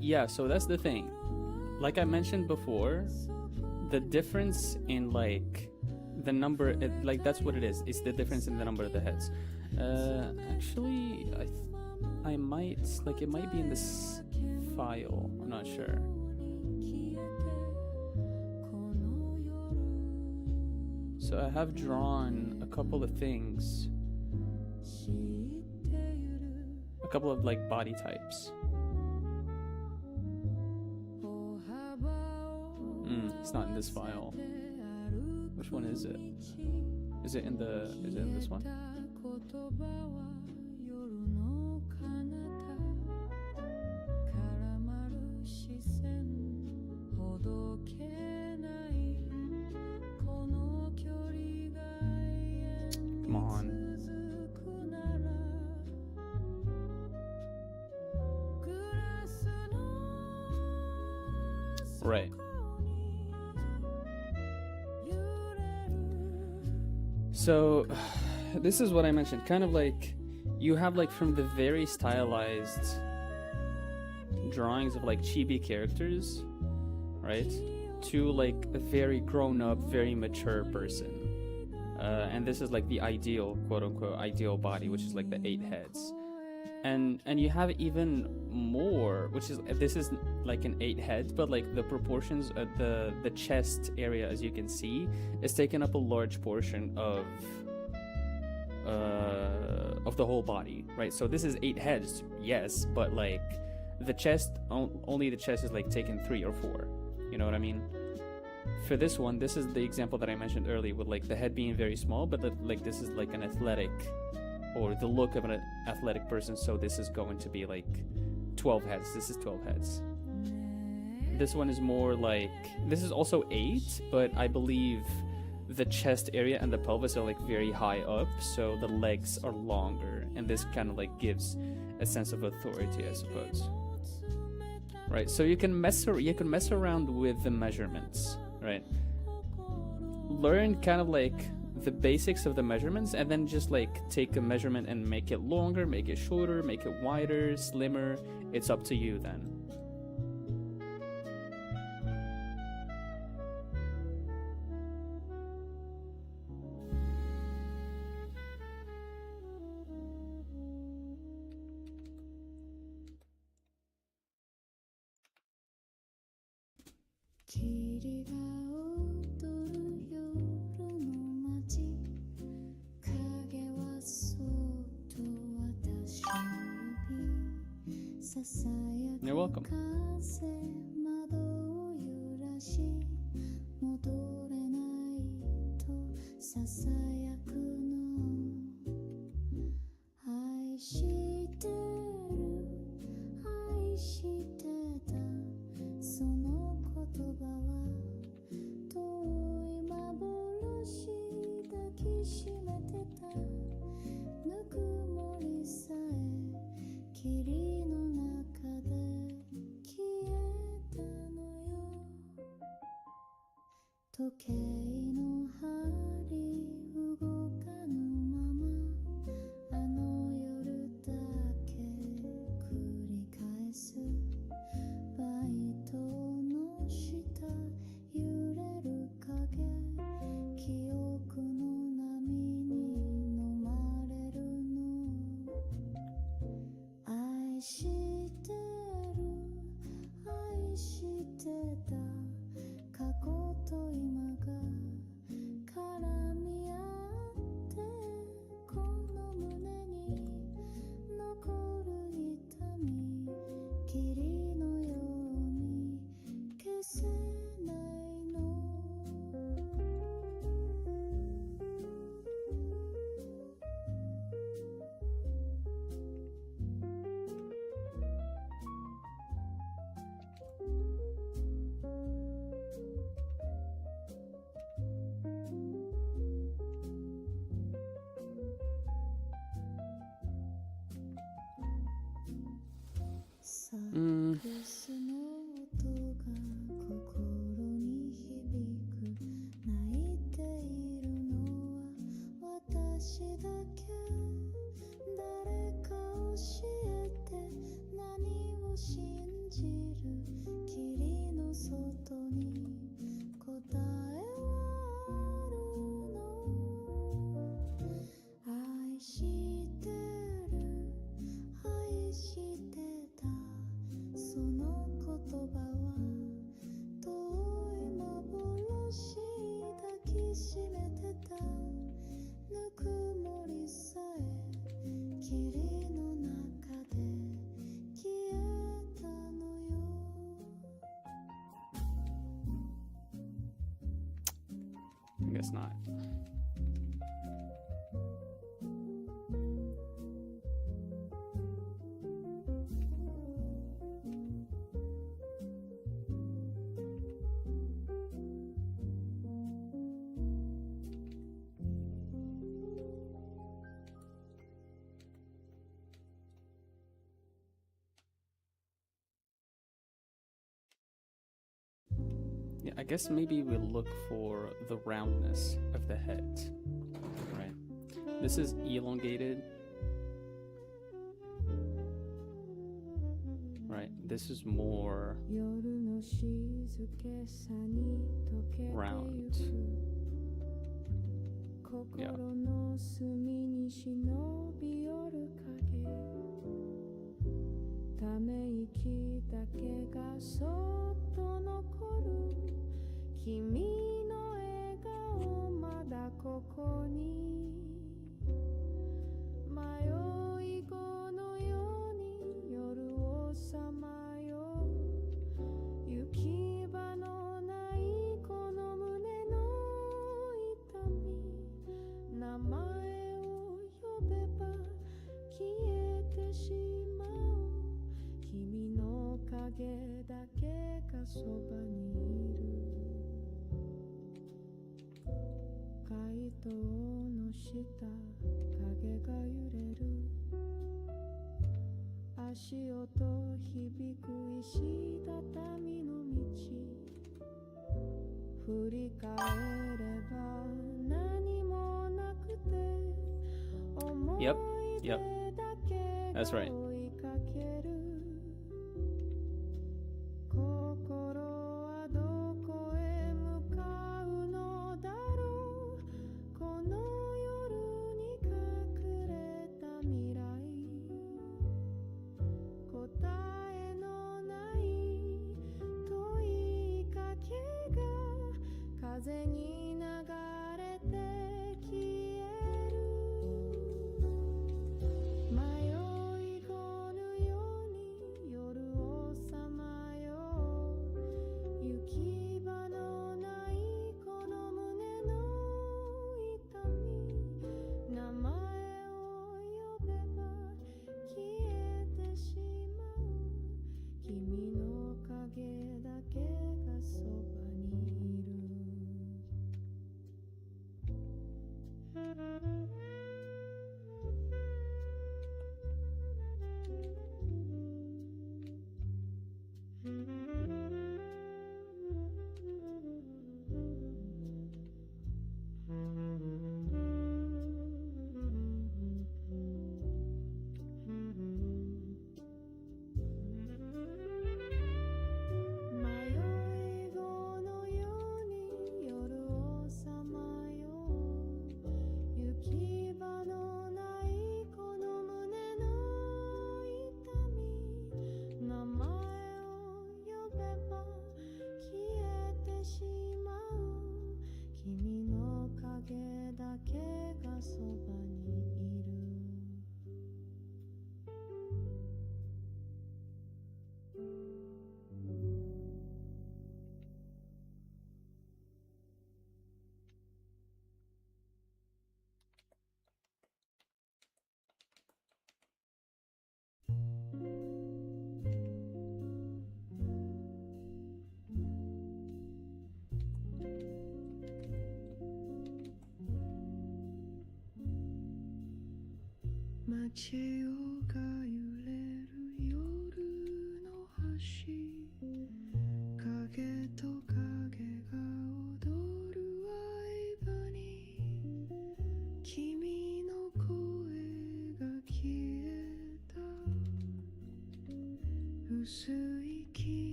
S1: Yeah, so that's the thing. Like I mentioned before, the difference in like the number, like that's what it is. It's the difference in the number of the heads. Actually, I might, like it might be in this file. I'm not sure. So I have drawn a couple of things, a couple of like body types. It's not in this file. Which one is it? Is it in this one? Come on. Right. So this is what I mentioned, kind of like you have like from the very stylized drawings of like chibi characters, right, to like a very grown up, very mature person. And this is like the ideal, quote unquote, ideal body, which is like the 8 heads. And you have even more, which is, this is like an 8 heads, but like the proportions of the chest area, as you can see, is taking up a large portion of the whole body, right? So this is 8 heads, yes, but like the chest, only the chest is like taking 3 or 4. You know what I mean? For this one, this is the example that I mentioned earlier, with like the head being very small, but like this is like an athletic, or the look of an athletic person. So this is going to be like 12 heads. This is 12 heads. This one is more like, this is also 8, but I believe the chest area and the pelvis are like very high up, so the legs are longer, and this kind of like gives a sense of authority, I suppose. Right, so you can mess around with the measurements, right? Learn kind of like the basics of the measurements, and then just like take a measurement and make it longer, make it shorter, make it wider, slimmer. It's up to you then. You're welcome. I guess maybe we look for the roundness of the head, right? This is elongated, right? This is more round. Yeah. Yep, yep. That's right.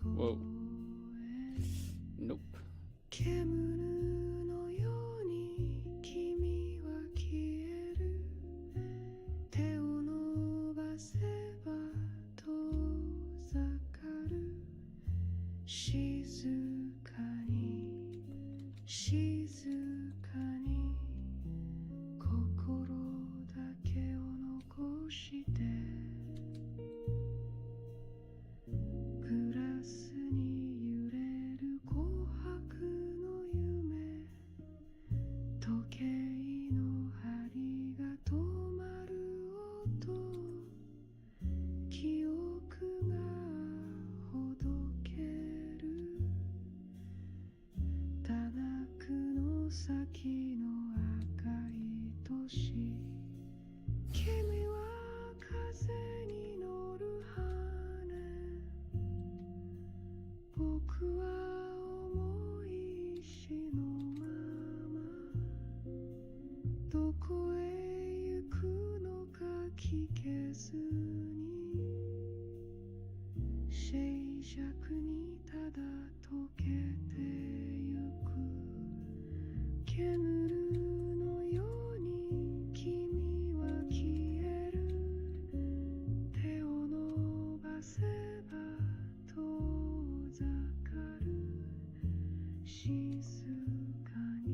S1: Whoa. Nope.
S2: どこへ行くのか聞けずに静寂にただ溶けてゆく煙のように君は消える手を伸ばせば遠ざかる静かに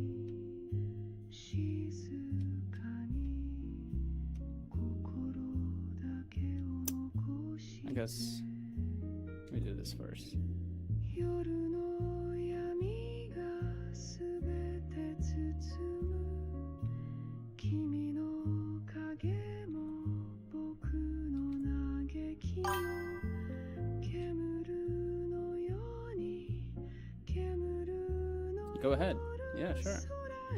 S2: 静かに心だけを残して
S1: I guess let me do this first.
S2: 夜の闇がすべて包む君の影も僕の嘆きも煙のように煙の
S1: Go ahead. Yeah, sure.
S2: 空へ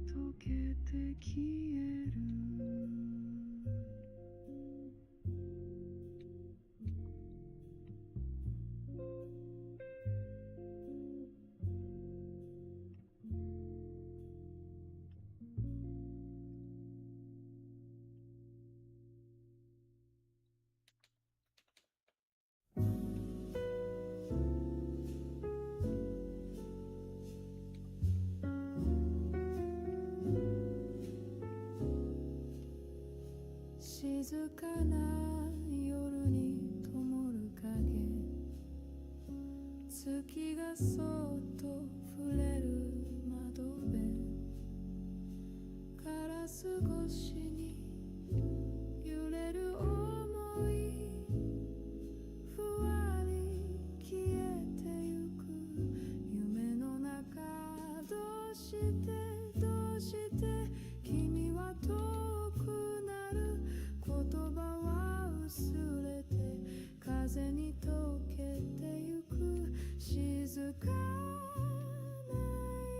S2: 溶けて消える静かな夜に灯る影月がそっと触れる窓辺ガラス越しに揺れる想いふわり消えてゆく夢の中どうして君は遠くなる言葉は薄れて風に溶けてゆく静かな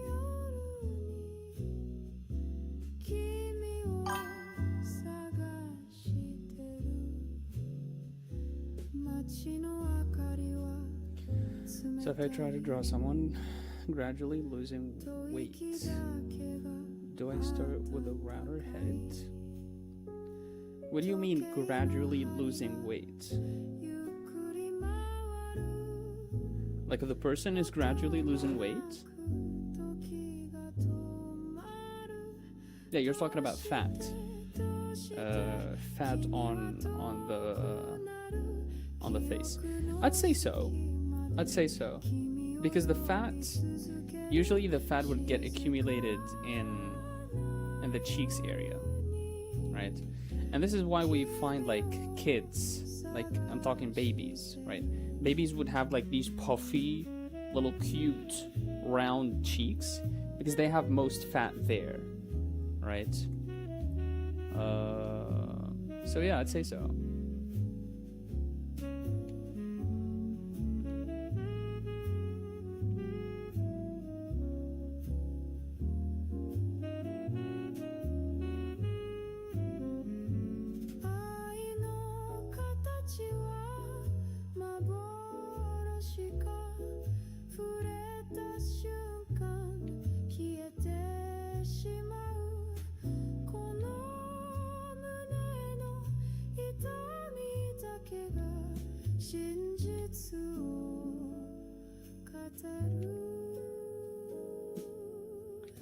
S2: 夜に君を探してる街の明かりは
S1: So if I try to draw someone gradually losing weight, do I start with a rounder head? What do you mean gradually losing weight? Like if the person is gradually losing weight? Yeah, you're talking about fat. Fat on the face. I'd say so. Because the fat, usually the fat would get accumulated in the cheeks area, right? And this is why we find like kids, like I'm talking babies, right? Babies would have like these puffy, little cute, round cheeks because they have most fat there, right? So yeah, I'd say so.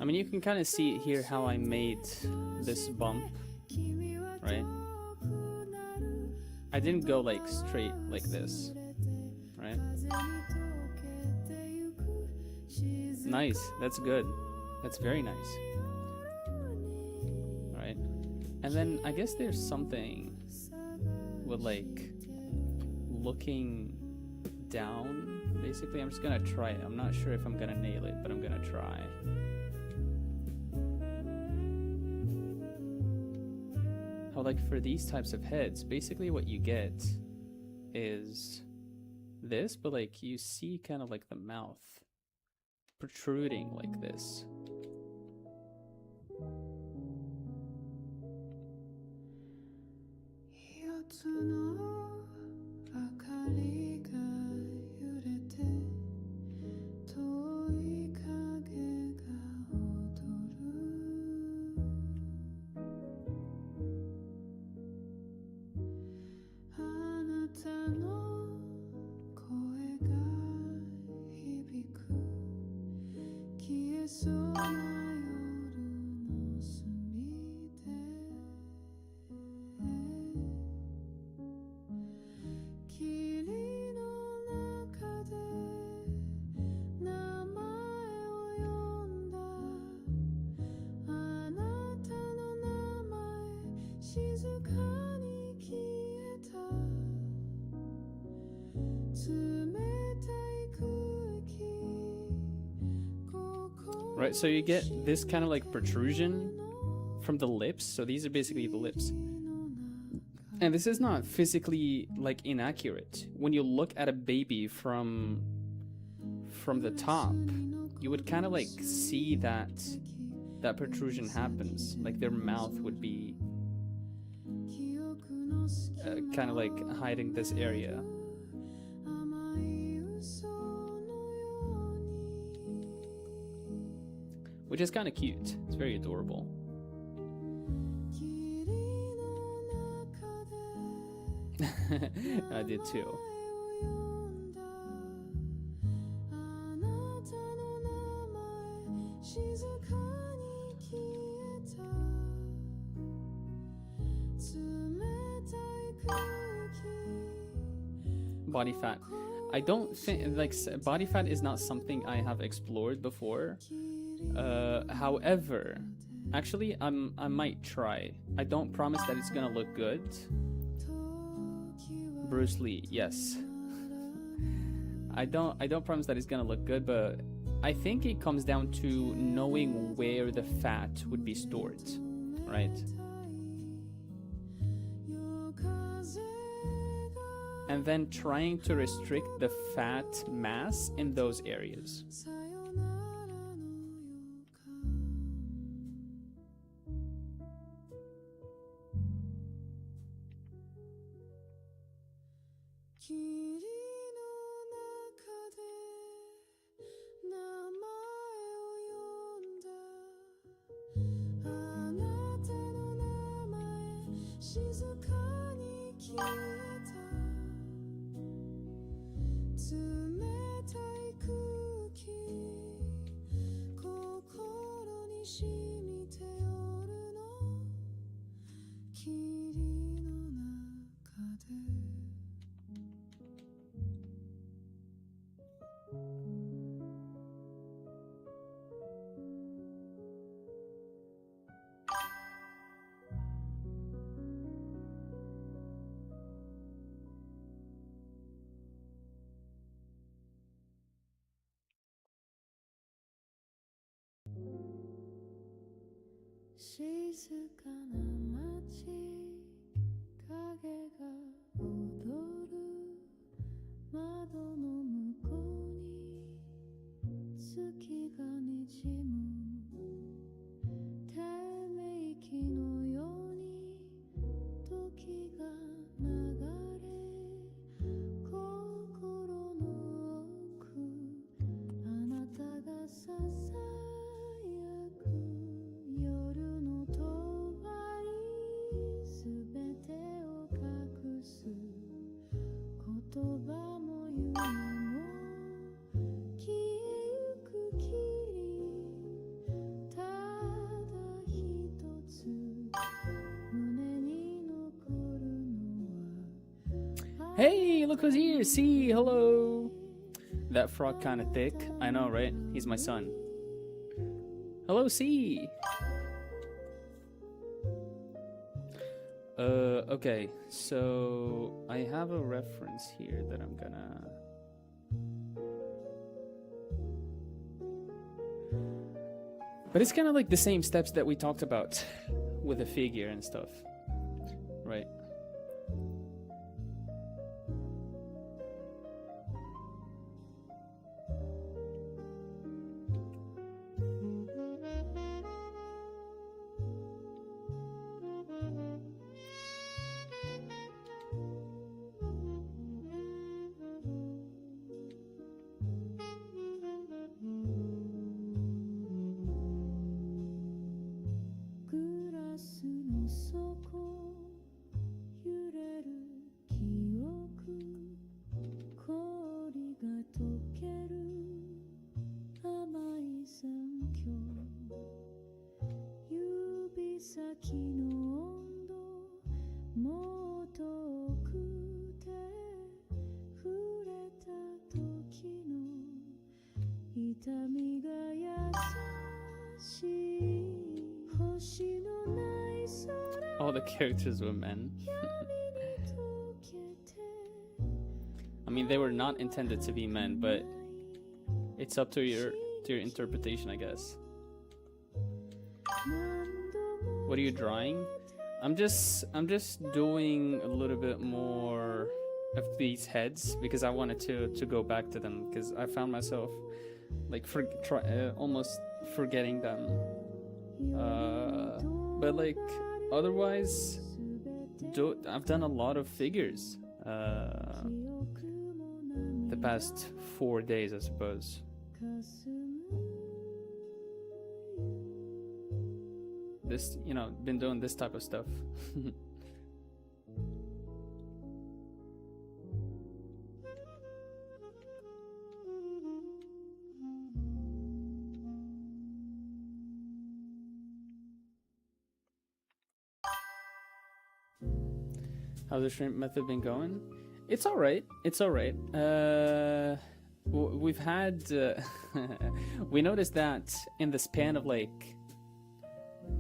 S1: I mean, you can kind of see it here how I made this bump, right? I didn't go like straight like this, right? Nice, that's good. That's very nice. Right? And then I guess there's something with like looking down, basically. I'm just gonna try it. I'm not sure if I'm gonna nail it, but I'm gonna try. How like for these types of heads, basically what you get is this, but like you see kind of like the mouth protruding like this.
S2: 静かに消えた冷たい空気
S1: Right, so you get this kind of like protrusion from the lips. So these are basically the lips. And this is not physically like inaccurate. When you look at a baby from the top, you would kind of like see that protrusion happens. Like their mouth would be kind of like hiding this area. Which is kind of cute. It's very adorable. I did too. Body fat. I don't think like body fat is not something I have explored before. However, actually, I might try. I don't promise that it's gonna look good. Bruce Lee, yes. I don't promise that it's gonna look good, but I think it comes down to knowing where the fat would be stored, right? And then trying to restrict the fat mass in those areas. Hey, look who's here! See, hello! That frog kind of thick. I know, right? He's my son. Hello, C! Okay, so I have a reference here that I'm gonna... But it's kind of like the same steps that we talked about with a figure and stuff, right? all the characters were men. I mean, they were not intended to be men, but it's up to your interpretation, I guess. What are you drawing? I'm just doing a little bit more of these heads because I wanted to go back to them because I found myself like almost forgetting them. But like otherwise, I've done a lot of figures the past 4 days, I suppose. This, you know, been doing this type of stuff. How's the shrimp method been going? It's all right. It's all right. We've had we noticed that in the span of like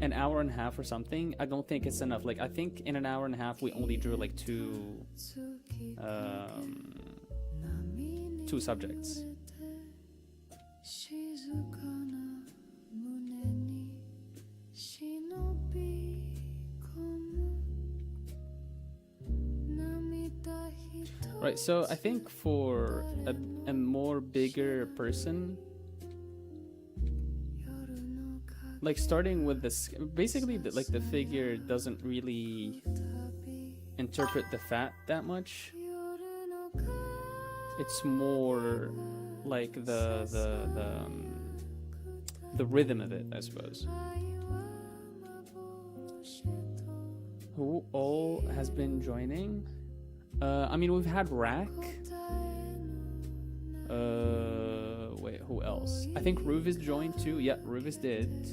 S1: an hour and a half or something, I don't think it's enough. Like I think in an hour and a half we only drew like two subjects. Right, so I think for a more bigger person, like starting with this, basically like the figure doesn't really interpret the fat that much. It's more like the rhythm of it, I suppose. Who all has been joining? I mean, we've had Rack. Wait, who else? I think Ruvis joined too. Yeah, Ruvis did.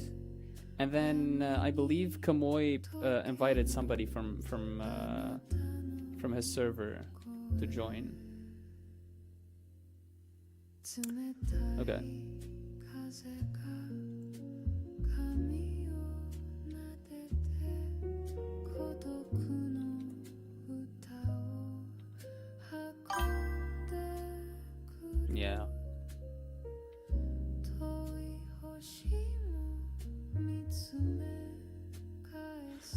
S1: And then I believe Kamoy invited somebody from his server to join. Okay. Yeah.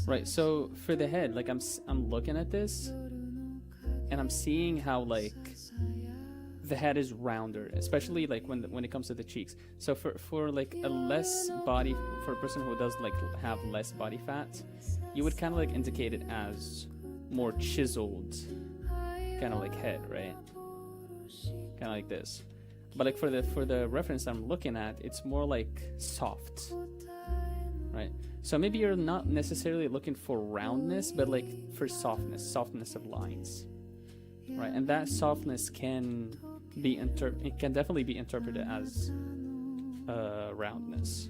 S1: Right, so for the head, like I'm looking at this and I'm seeing how like the head is rounder, especially like when it comes to the cheeks. So for like a less body, for a person who does like have less body fat, you would kind of like indicate it as more chiseled kind of like head, right? Kind of like this. But like for the reference I'm looking at, it's more like soft, right? So maybe you're not necessarily looking for roundness, but like for softness of lines, right? And that softness can be it can definitely be interpreted as roundness.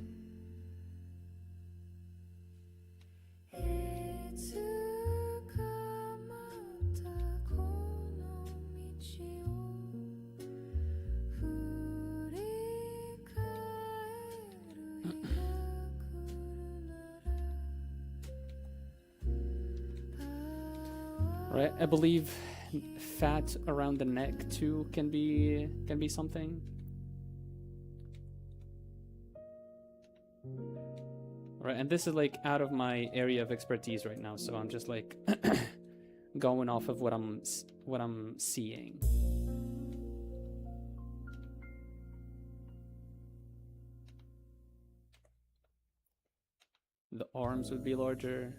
S1: Right, I believe fat around the neck too can be something. Right, and this is like out of my area of expertise right now, so I'm just like going off of what I'm seeing. The arms would be larger.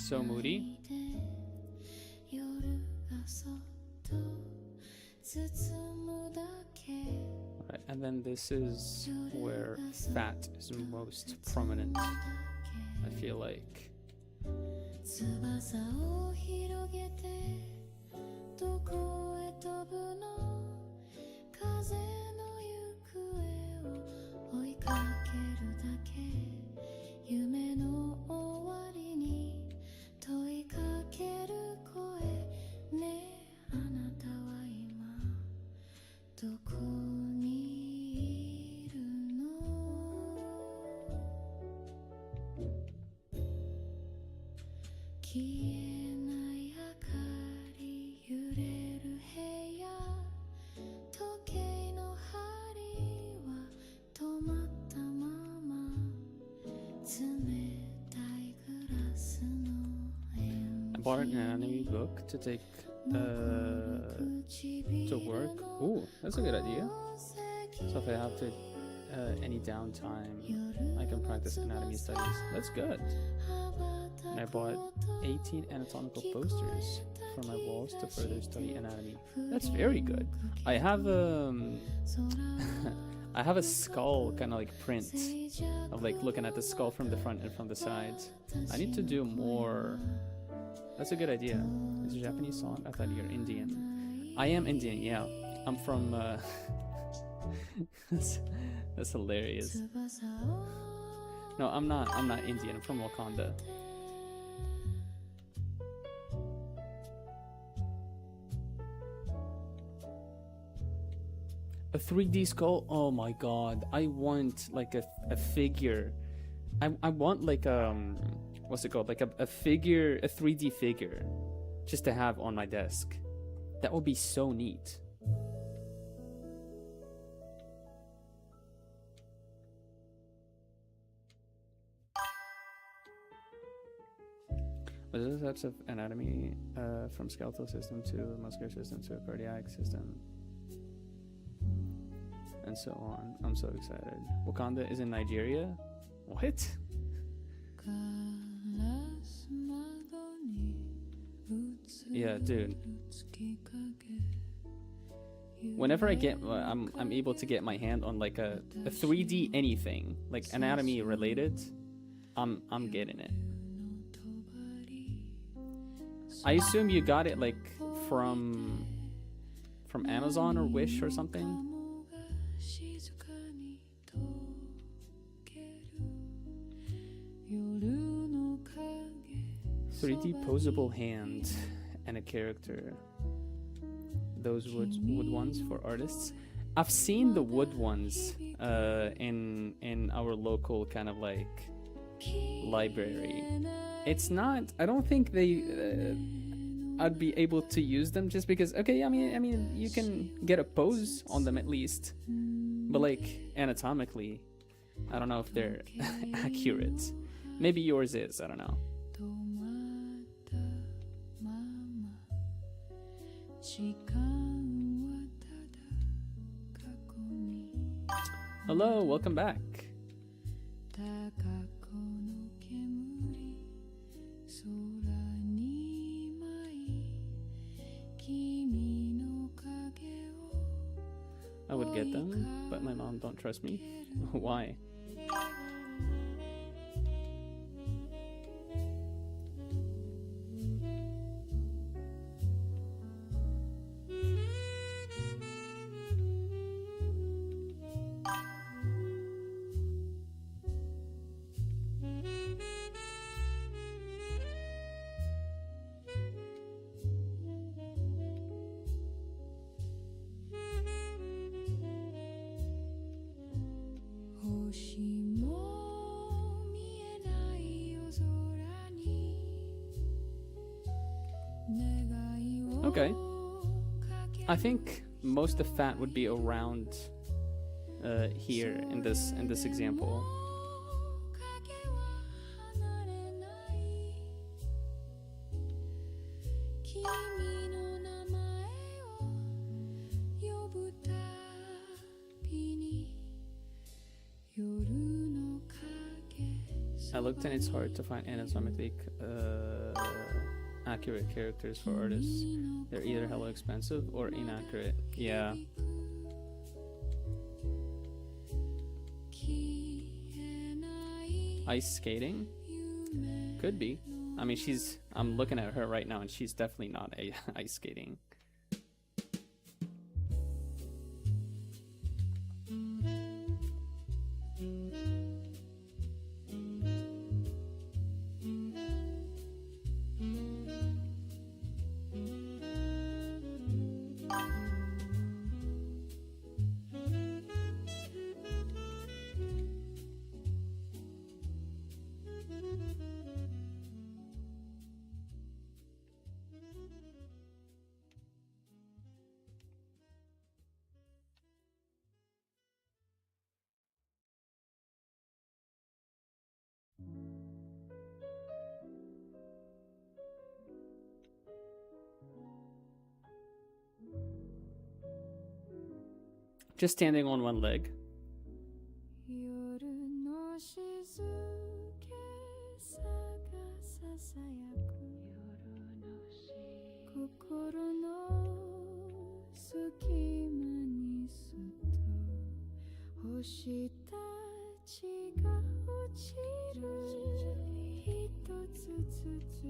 S1: So moody. Right, and then this is where fat is most prominent, I feel like.
S2: 消えない明かり揺れる部屋時計の針は止まったまま冷たいグラスの
S1: I bought an anime book to take to work. Ooh, that's a good idea. So if I have to any downtime, I can practice anatomy studies. That's good. And I bought 18 anatomical posters for my walls to further study anatomy. That's very good. I have I have a skull kind of like print of like looking at the skull from the front and from the sides. I need to do more. That's a good idea. It's a Japanese song. I thought you're Indian. I am Indian, yeah. I'm from that's hilarious. No, I'm not Indian. I'm from Wakanda. A 3D skull? Oh my god. I want like a figure. I want like what's it called? Like a figure, a 3D figure just to have on my desk. That would be so neat. What are the types of anatomy from skeletal system to muscular system to cardiac system? And so on. I'm so excited. Wakanda is in Nigeria? What? Yeah, dude. Whenever I get, I'm able to get my hand on like a 3D anything, like anatomy related, I'm getting it. I assume you got it like from Amazon or Wish or something. 3D posable hand and a character. Those wood ones for artists. I've seen the wood ones in our local kind of like library. It's not. I don't think they. I'd be able to use them just because. Okay, I mean, you can get a pose on them at least, but like anatomically, I don't know if they're accurate. Maybe yours is. I don't know. Hello, welcome back. I would get them, but my mom don't trust me. Why? Okay. I think most of the fat would be around here in this example. I looked and it's hard to find anatomically accurate characters for artists. They're either hella expensive or inaccurate. Yeah. Ice skating? Could be. I mean, I'm looking at her right now and she's definitely not ice skating. Just standing on one leg.
S2: 夜の静けさがささやく心の隙間にすっと星たちが落ちる一つずつ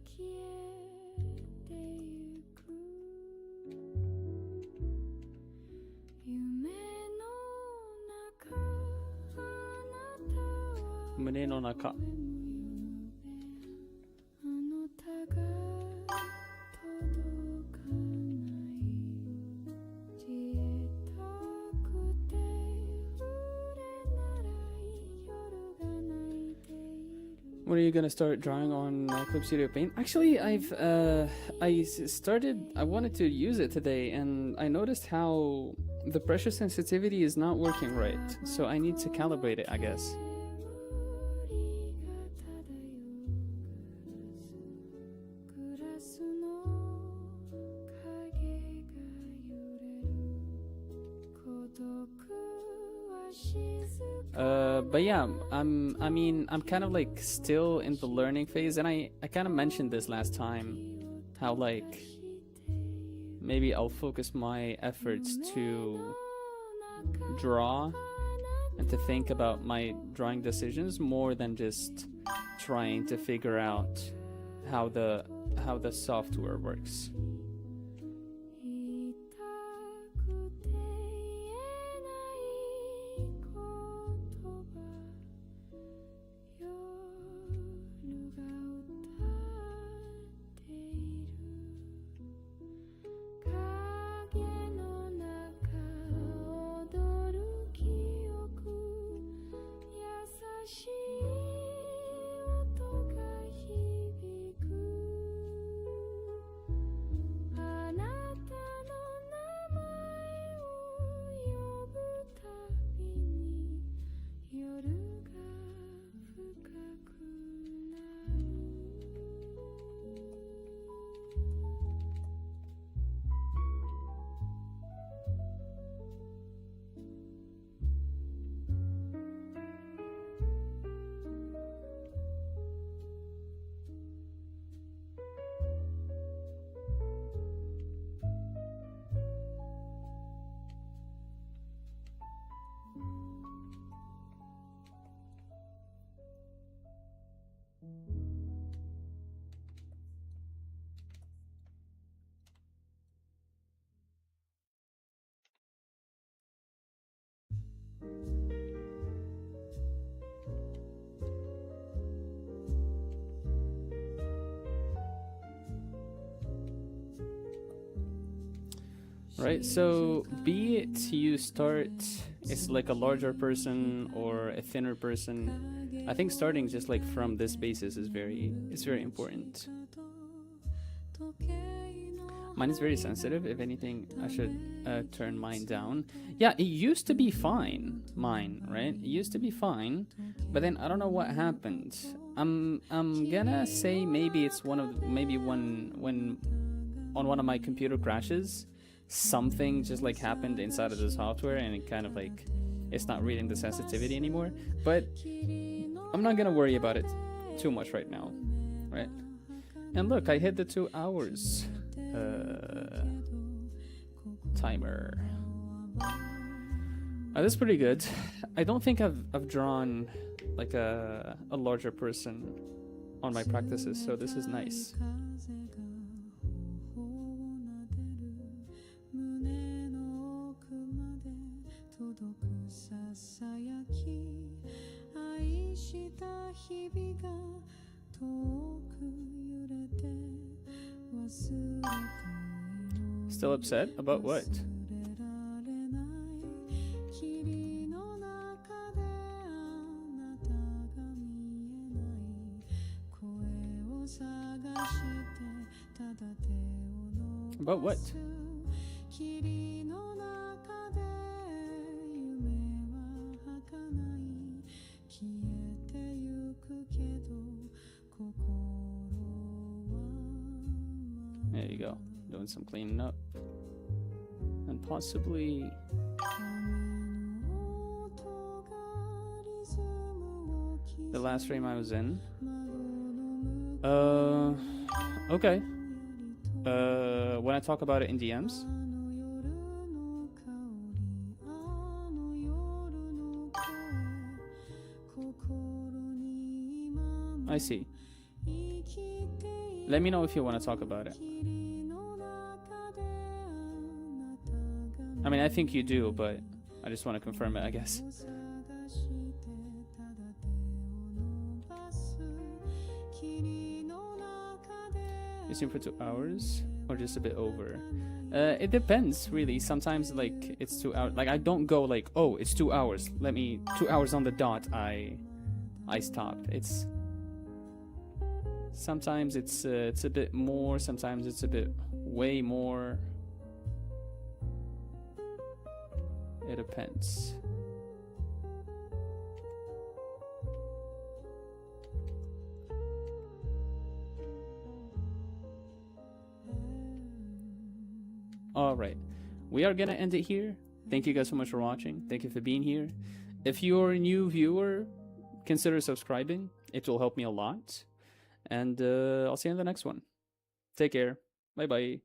S2: 消えてゆく夢の中あなたは
S1: 胸の中。
S2: あのたが届かない消えたくて触れなら夜が泣いている
S1: When are you gonna start drawing on Clip Studio Paint? Actually, I wanted to use it today, and I noticed how the pressure sensitivity is not working right. So I need to calibrate it, I guess.
S2: グラスの影が揺れる孤独は静か
S1: But yeah, I'm kind of like still in the learning phase, and I kind of mentioned this last time, how like maybe I'll focus my efforts to draw and to think about my drawing decisions more than just trying to figure out how the software works.
S2: 言いたくて言えない言葉夜が歌っている影の中踊る記憶優しい音が響くあなたの名前を呼ぶたびに夜が深くなる
S1: Right, so be it you start, it's like a larger person or a thinner person. I think starting just like from this basis is very important. Mine is very sensitive. If anything, I should turn mine down. Yeah, it used to be fine, mine, right? It used to be fine, but then I don't know what happened. I'm gonna say maybe it's when on one of my computer crashes, something just like happened inside of the software, and it kind of like it's not reading the sensitivity anymore. But I'm not gonna worry about it too much right now, right? And look, I hit the 2 hours timer. That's pretty good. I don't think I've drawn like a larger person on my practices, so this is nice. Still upset? About what? About what? There you go. Doing some cleaning up and possibly. The last frame I was in. Okay. When I talk about it in DMs. I see. Let me know if you want to talk about it. I mean, I think you do, but I just want to confirm it, I guess. You stream for 2 hours or just a bit over? It depends, really. Sometimes, like, it's 2 hours. Like, I don't go like, oh, it's 2 hours. Let me 2 hours on the dot. I stopped. It's sometimes it's a bit more. Sometimes it's a bit way more. It depends. Alright, we are gonna end it here. Thank you guys so much for watching. Thank you for being here. If you're a new viewer, consider subscribing. It will help me a lot. And I'll see you in the next one. Take care. Bye bye.